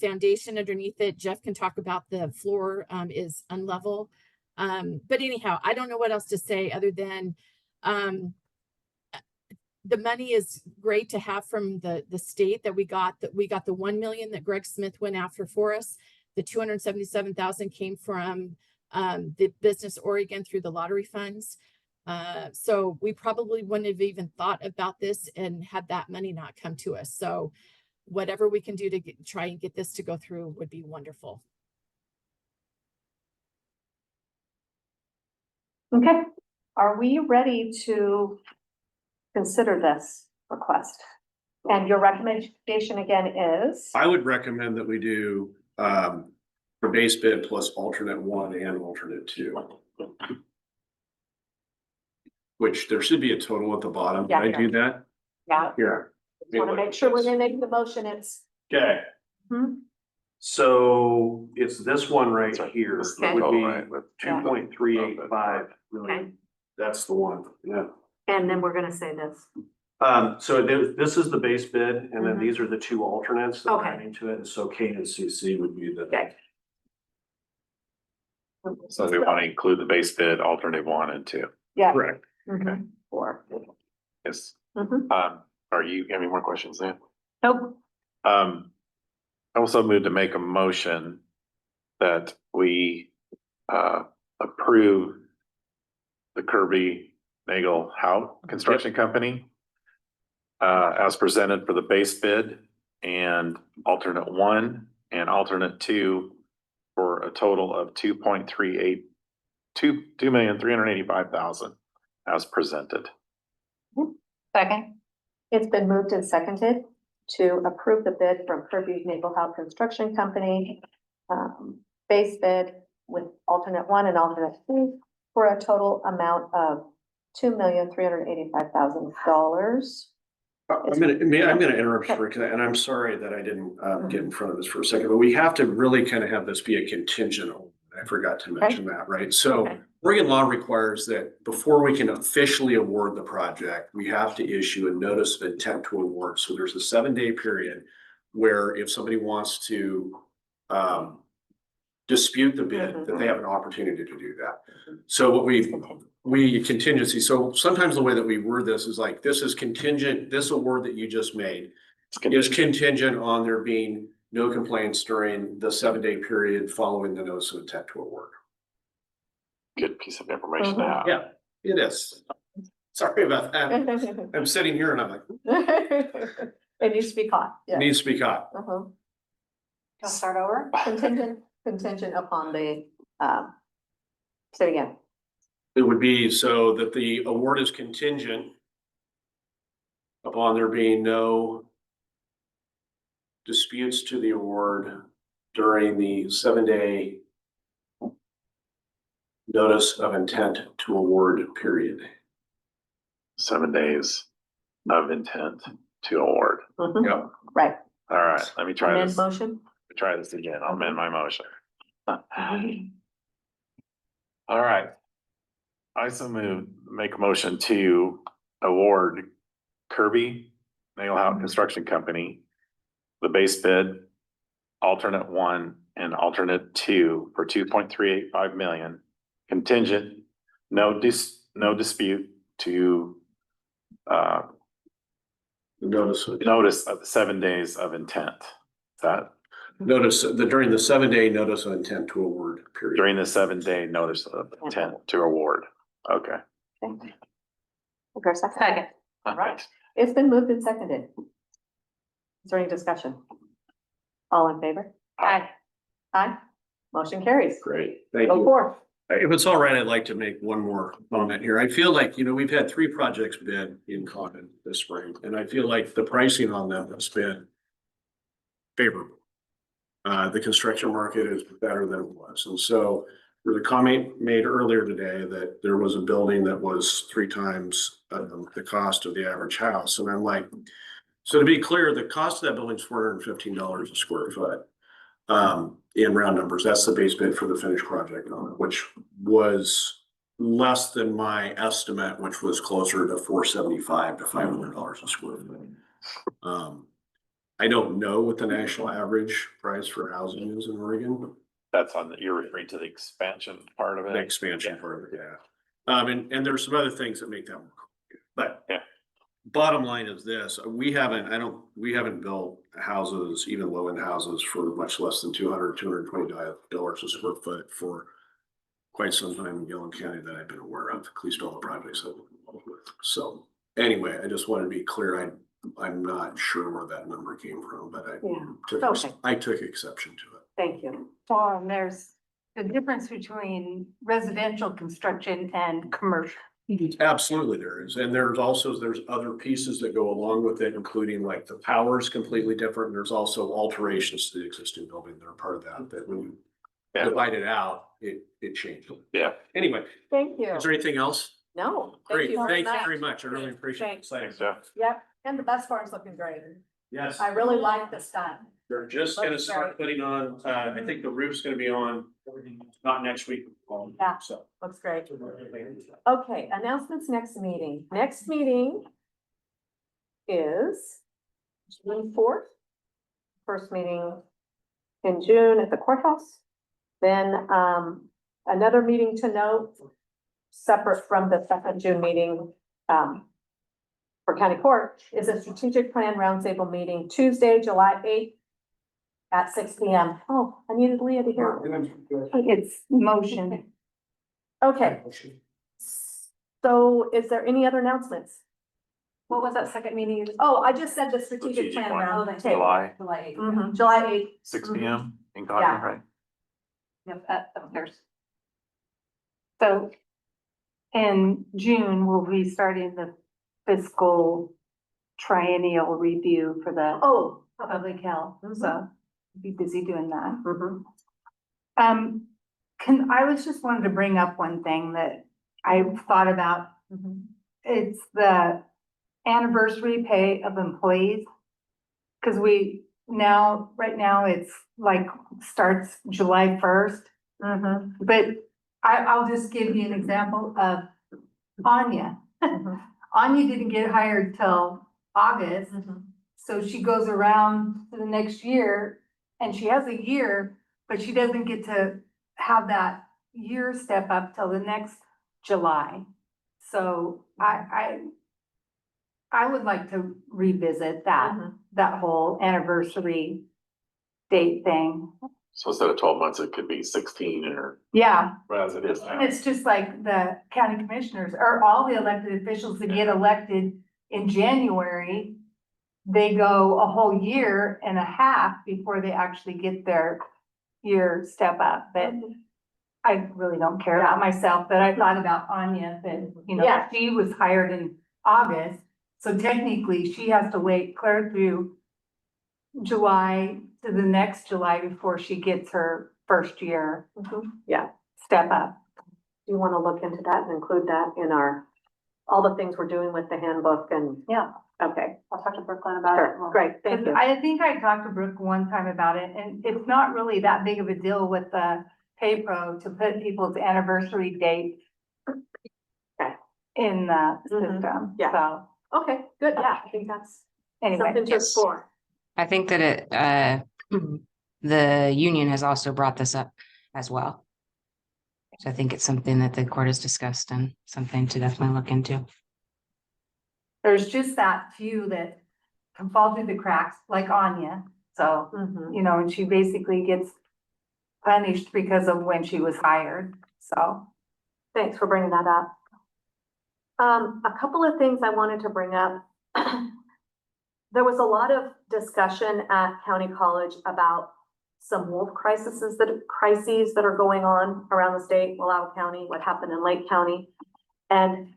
foundation underneath it, Jeff can talk about. The floor, is unlevel. But anyhow, I don't know what else to say other than, the money is great to have from the state that we got the 1 million that Greg Smith went after for us. The 277,000 came from the Business Oregon through the lottery funds. So we probably wouldn't have even thought about this and had that money not come to us. So whatever we can do to try and get this to go through would be wonderful. Okay, are we ready to consider this request? And your recommendation again is? I would recommend that we do, the base bid plus alternate 1 and alternate 2. Which there should be a total at the bottom. Did I do that? Yeah. Here. Just want to make sure when they make the motion, it's. Okay. So it's this one right here. This is That the would be total, right? 2.385 million. That's the one, yeah. And then we're gonna say this. So this is the base bid, and then these are the 2 alternates that are Okay. adding to it, and so K and CC would be the. Okay. So we want to include the base bid, alternate 1 and 2. Yeah. Correct. Four. Yes. Mhm. Are you, any more questions then? Nope. I also moved to make a motion that we approve the Kirby Nagel Hout Construction Company as presented for the base bid and alternate 1 and alternate 2 for a total of 2,385,000 as presented. Second. It's been moved and seconded to approve the bid from Kirby Naval House Construction Company. Base bid with alternate 1 and alternate 2 for a total amount of $2,385,000. I'm gonna interrupt you for a second, and I'm sorry that I didn't get in front of this for a second, but we have to really kind of have this be a contingent. I forgot to mention that, right? So Oregon law requires that before we can officially award the project, we have to issue a notice of intent to award. So there's a 7-day period where if somebody wants to dispute the bid, that they have an opportunity to do that. So what we contingency, so sometimes the way that we word this is like, this is contingent, this award that you just made is contingent on there being no complaints during the 7-day period following the notice of intent to award. Good piece of information to have. Yeah, it is. Sorry about that. I'm sitting here and I'm like, It needs to be caught. it needs to be caught. I'll start over. Contingent upon the, say it again. It would be so that the award is contingent upon there being no disputes to the award during the 7-day notice of intent to award period. 7 days of intent to award. Yeah. Right. All right, let me try Amend this. motion. Let me try this again. I'll amend my motion. All right. I so make a motion to award Kirby Nail House Construction Company the base bid, alternate 1 and alternate 2 for 2.385 million, contingent, no dispute to Notice of the 7 days of intent. That notice that during the 7-day notice of intent to award period. during the 7-day notice of intent to award. Okay. Okay. Okay, second. Second. Right. It's been moved and seconded. Is there any discussion? All in favor? Aye. Aye. Motion carries. Great, thank Go you. forth. If it's all right, I'd like to make one more comment here. I feel like, we've had 3 projects bid in Condon this spring, and I feel like the pricing on them has been favorable. The construction market is better than it was. And so there was a comment made earlier today that there was a building that was 3 times the cost of the average house. And I'm like, so to be clear, the cost of that building is $415 a square foot. in round numbers, that's the base bid for the finished project on it, which was less than my estimate, which was closer to $475 to $500 a square foot. I don't know what the national average price for housing is in Oregon. That's you're referring to the expansion part of it? The expansion part of it, yeah. And there's some other things that make that more complicated, but yeah. Bottom line is this, we haven't built houses, even low-end houses, for much less than $220 a square foot for quite some time in Gilliam County that I've been aware of, at least all the projects I've been involved with. So anyway, I just wanted to be clear, I'm not sure where that number came from, but I took exception to it. Thank you. Well, and there's the difference between residential construction and commercial. Absolutely there is. And there's other pieces that go along with it, including like the power is completely different. There's also alterations to the existing building that are part of that when you divide it out, it changed. Yeah. Anyway, Thank you. is there anything else? No. Great. Thank you much. very much. I really appreciate it. Thanks, Jeff. Yep, and the bus barn's looking great. Yes. I really like this stuff. They're just gonna start putting on, I think the roof's gonna be on, not next week. Yeah. So. Looks great. Okay, announcements next meeting. Next meeting is June 4th. First meeting in June at the courthouse. Then another meeting to note, separate from the second June meeting for county court, is a strategic plan roundtable meeting Tuesday, July 8th at 6 p.m. Oh, I needed Leah to hear. It's motion. Okay. So is there any other announcements? What was that second meeting? Oh, I just said the strategic plan roundtable. July, July 8th. 6 Mhm. p.m. in Condon, Yeah. right? Yep, upstairs. So in June, we'll be starting the fiscal triennial review for the Oh. public health, so be busy doing that. Mhm. I was just wanted to bring up one thing that I thought about. It's the anniversary pay of employees. Cause right now it's like starts July 1st. But I'll just give you an example of Anya. Anya didn't get hired till August. So she goes around to the next year and she has a year, but she doesn't get to have that year step up till the next July. So I would like to revisit that whole anniversary date thing. So instead of 12 months, it could be 16 or. Yeah. As it is now. And it's just like the county commissioners or all the elected officials that get elected in January. They go a whole year and a half before they actually get their year step up, but I really don't care about myself, but I thought about Anya, that, she was hired in August. So technically she has to wait clear through July to the next July before she gets her first year. Step up. Do you want to look into that and include that in all the things we're doing with the handbook and? Yeah. Okay. I'll talk to Brooklyn about Sure. Great, thank you. I think I talked to Brooke one time about it, and it's not really that big of a deal with the pay pro to put people's anniversary date in the system. Yeah. So, Okay, good. Yeah, I think that's anyway. something to explore. I think that the union has also brought this up as well. So I think it's something that the court has discussed and something to definitely look into. There's just that few that can fall through the cracks, like Anya. So, and she basically gets punished because of when she was hired. So Thanks for bringing that up. A couple of things I wanted to bring up. There was a lot of discussion at County College about some wolf crises that are going on around the state, Wallowa County, what happened in Lake County. And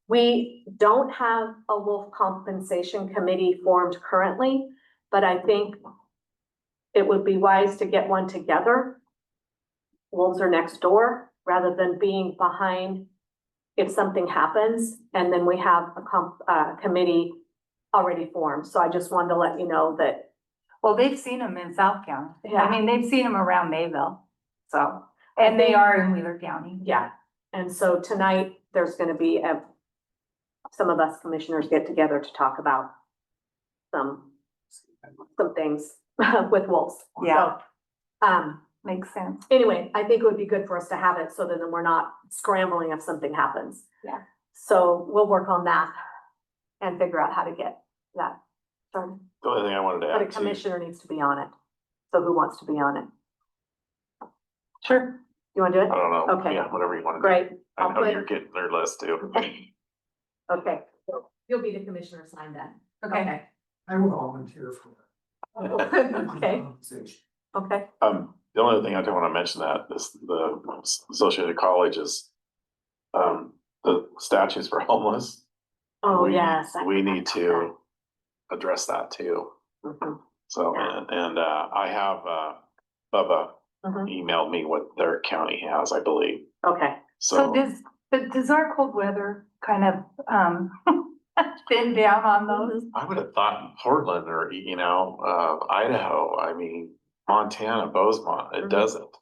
we don't have a wolf compensation committee formed currently, but I think it would be wise to get one together. Wolves are next door rather than being behind if something happens, and then we have a committee already formed. So I just wanted to let you know that Well, they've seen them in South County. Yeah. I mean, they've seen them around Mayville, so, and they are in Wheeler County. Yeah, and so tonight, there's gonna be some of us commissioners get together to talk about some things with wolves. Yeah. So, Makes sense. anyway, I think it would be good for us to have it so that then we're not scrambling if something happens. Yeah. So we'll work on that and figure out how to get that started. The only thing I wanted to But a add too, commissioner needs to be on it. So who wants to be on it? Sure. You wanna do it? I don't know, Okay. yeah, whatever you want to do. Great. I I'll know put- you're getting their list too. Okay, you'll be the commissioner assigned then. Okay. I will volunteer for Okay, okay. The only other thing I do want to mention that is the Associated College is the statutes for homeless. Oh, We- yes. We need to address that too. Mhm, So, and I have, Bubba mhm. emailed me what their county has, I believe. Okay, So does our cold weather kind of, thin down on those? I would have thought Portland or, Idaho, I mean, Montana, Bozeman, it Mhm. doesn't.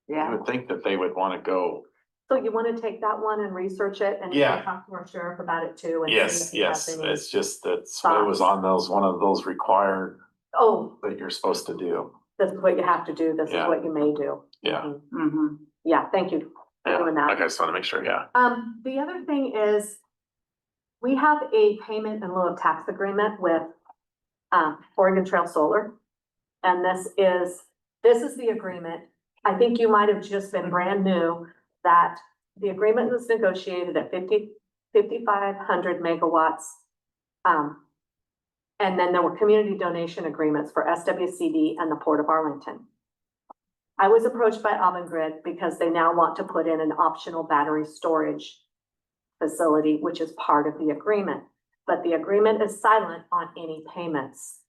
You Yeah. would think that they would want to go. so you wanna take that one and research it and Yeah. talk to our sheriff about it too? And see Yes, if he has yes, any- it's just that it was on one of those required Oh, that you're supposed to do. this is what you have to do, this is Yeah. what you may do. Yeah. Mhm. Mm-hmm. Yeah, thank you for Yeah, doing that. like I just want to make sure, yeah. The other thing is, we have a payment in lieu of tax agreement with, Oregon Trail Solar. And this is the agreement. I think you might have just been brand new, that the agreement was negotiated at 5,500 megawatts. And then there were community donation agreements for SWCD and the Port of Arlington. I was approached by Avangrid because they now want to put in an optional battery storage facility, which is part of the agreement. But the agreement is silent on any payments.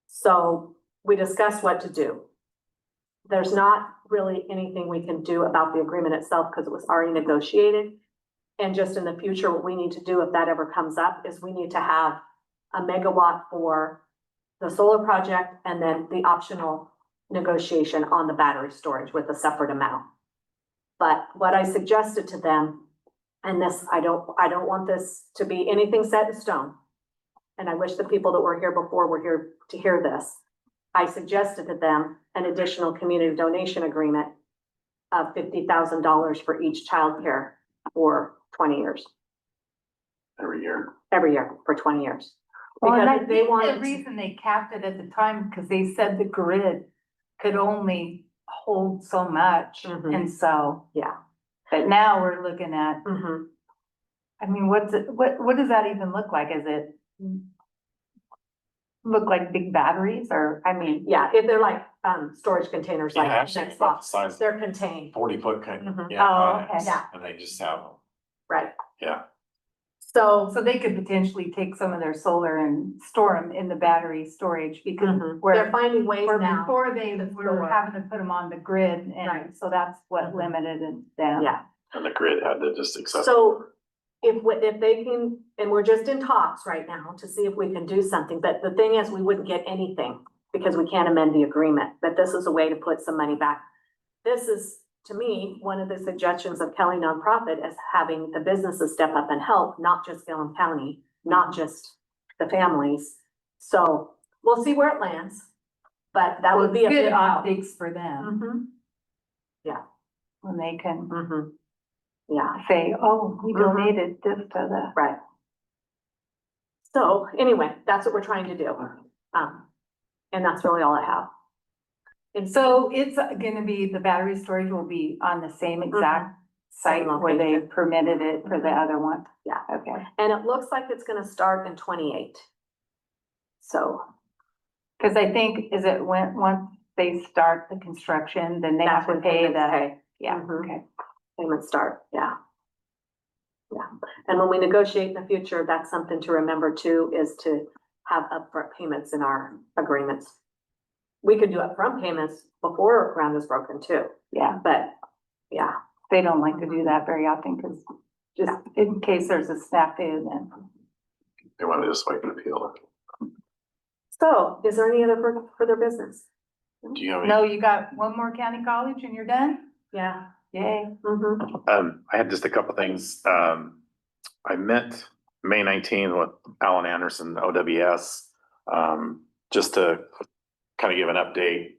So we discussed what to do. There's not really anything we can do about the agreement itself because it was already negotiated. And just in the future, what we need to do if that ever comes up is we need to have a megawatt for the solar project and then the optional negotiation on the battery storage with a separate amount. But what I suggested to them, and this, I don't want this to be anything set in stone. And I wish the people that were here before were here to hear this. I suggested to them an additional community donation agreement of $50,000 for each childcare for 20 years, Every year. for 20 years. Well, and I Because they think the wanted, reason they capped it at the time, because they said the grid could only hold so much, Mhm. and so. Yeah. But now we're looking at, Mhm. I mean, what does that even look like? Is it look like big batteries, or, I mean? Yeah, if they're like, storage containers, like Yeah, actually, next it's about the box, size, they're contained, 40-foot kind, Mhm. yeah. Oh, on it. okay. Yeah. And they just have, right? yeah. So, So they could potentially take some of their solar and store them in the battery storage, because mhm. they're where, finding ways where now. before they to were store. having to put them on the grid, and Right. so that's what Mhm. limited them. Yeah, And the grid had to just accept. so if they can, and we're just in talks right now to see if we can do something, but the thing is, we wouldn't get anything because we can't amend the agreement, but this is a way to put some money back. This is, to me, one of the suggestions of Kelly Nonprofit is having the businesses step up and help, not just Gilliam County, not just the families. So we'll see where it lands, but that would be a Good big help. optics for them, Mhm, when they can mhm. Yeah. say, oh, we Mhm. donated this to the. Right. So anyway, that's what we're trying to do. And that's really all I have. And so it's gonna be, the battery storage will be on the same exact site Same where they location. permitted it for the other one? Yeah. Okay, And it looks like it's gonna start in 28. So cause I think, is it once they start the construction, then they that's have to when pay payments the, pay. yeah, Mhm. okay. Payments start, yeah. Yeah, and when we negotiate in the future, that's something to remember too, is to have upfront payments in our agreements. We could do upfront payments before ground is broken too, Yeah, but yeah. they don't like to do that very often, cause just in case there's a snafu, then. They want to just wait and appeal it. So is there any other further business? Do you have any? No, you got one more county college and you're done? Yeah. Yay. I had just a couple things. I met May 19th with Alan Anderson, OWS, just to kind of give an update.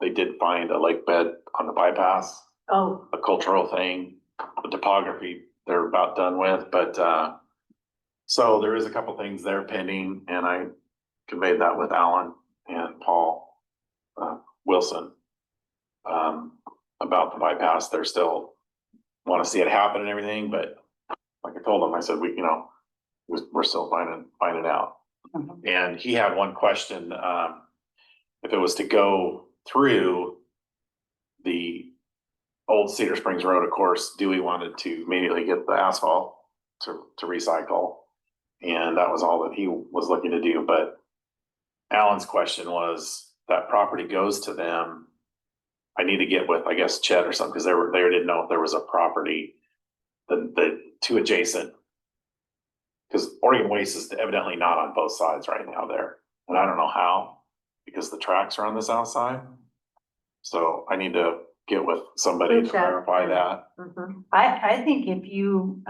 They did find a lake bed on the bypass, Oh, a cultural thing, the topography they're about done with, but, so there is a couple things there pending, and I conveyed that with Alan and Paul, Wilson. About the bypass, they're still want to see it happen and everything, but like I told them, I said, we're still finding out. And he had one question, if it was to go through the old Cedar Springs Road, of course, Dewey wanted to immediately get the asphalt to recycle. And that was all that he was looking to do. But Alan's question was, that property goes to them. I need to get with, I guess, Chet or something, because they didn't know if there was a property, the two adjacent. Because Oregon Waste is evidently not on both sides right now there. And I don't know how, because the tracks are on the south side. So I need to get with somebody to clarify that. I think if you,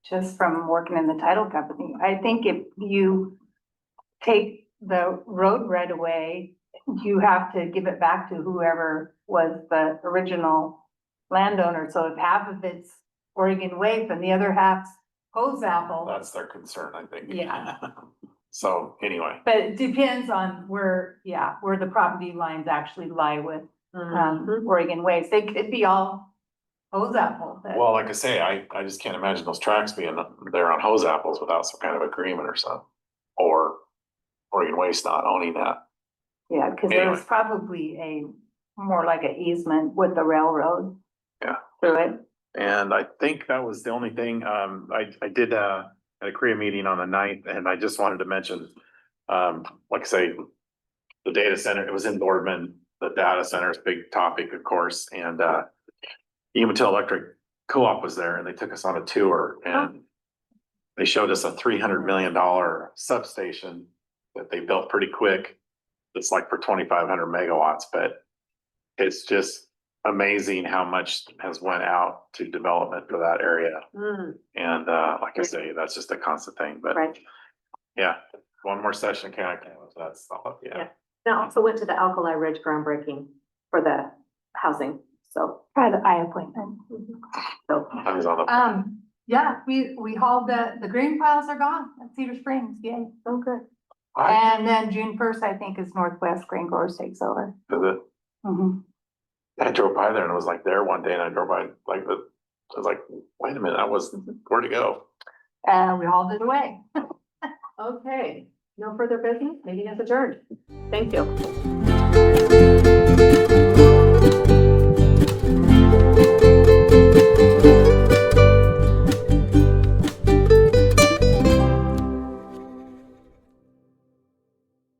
just from working in the title company, I think if you take the road right away, you have to give it back to whoever was the original landowner. So if half of it's Oregon Waste and the other half's Hose Apple. That's their concern, I think. Yeah. So anyway. But it depends on where the property lines actually lie with, Oregon Waste. They could be all Hose Apple. but- Well, like I say, I just can't imagine those tracks being there on Hose Apples without some kind of agreement or something. Or Oregon Waste not owning that. Yeah, because Anyway. there's probably more like an easement with the railroad. Yeah. Through it. And I think that was the only thing, I did, at a Korea meeting on the 9th, and I just wanted to mention, like I say, the data center, it was in Boardman, the data center is a big topic, of course, and, Umatilla Electric Co-op was there, and they took us on a tour, and they showed us a $300 million substation that they built pretty quick. It's like for 2,500 megawatts, but it's just amazing how much has went out to development for that area. And like I say, that's just a constant thing, but yeah, one more session kind of, that's all, yeah. And I also went to the Alkali Ridge groundbreaking for the housing, so. Private eye appointment. So, I was on the, Yeah, we hauled the green piles are gone at Cedar Springs, yay. oh, good. And then June 1st, I think, is Northwest Grain Growers takes over. I drove by there and it was like there one day, and I drove by like I was like, wait a minute, where'd it go? And we hauled it away. Okay, no further business, meeting is adjourned. Thank you.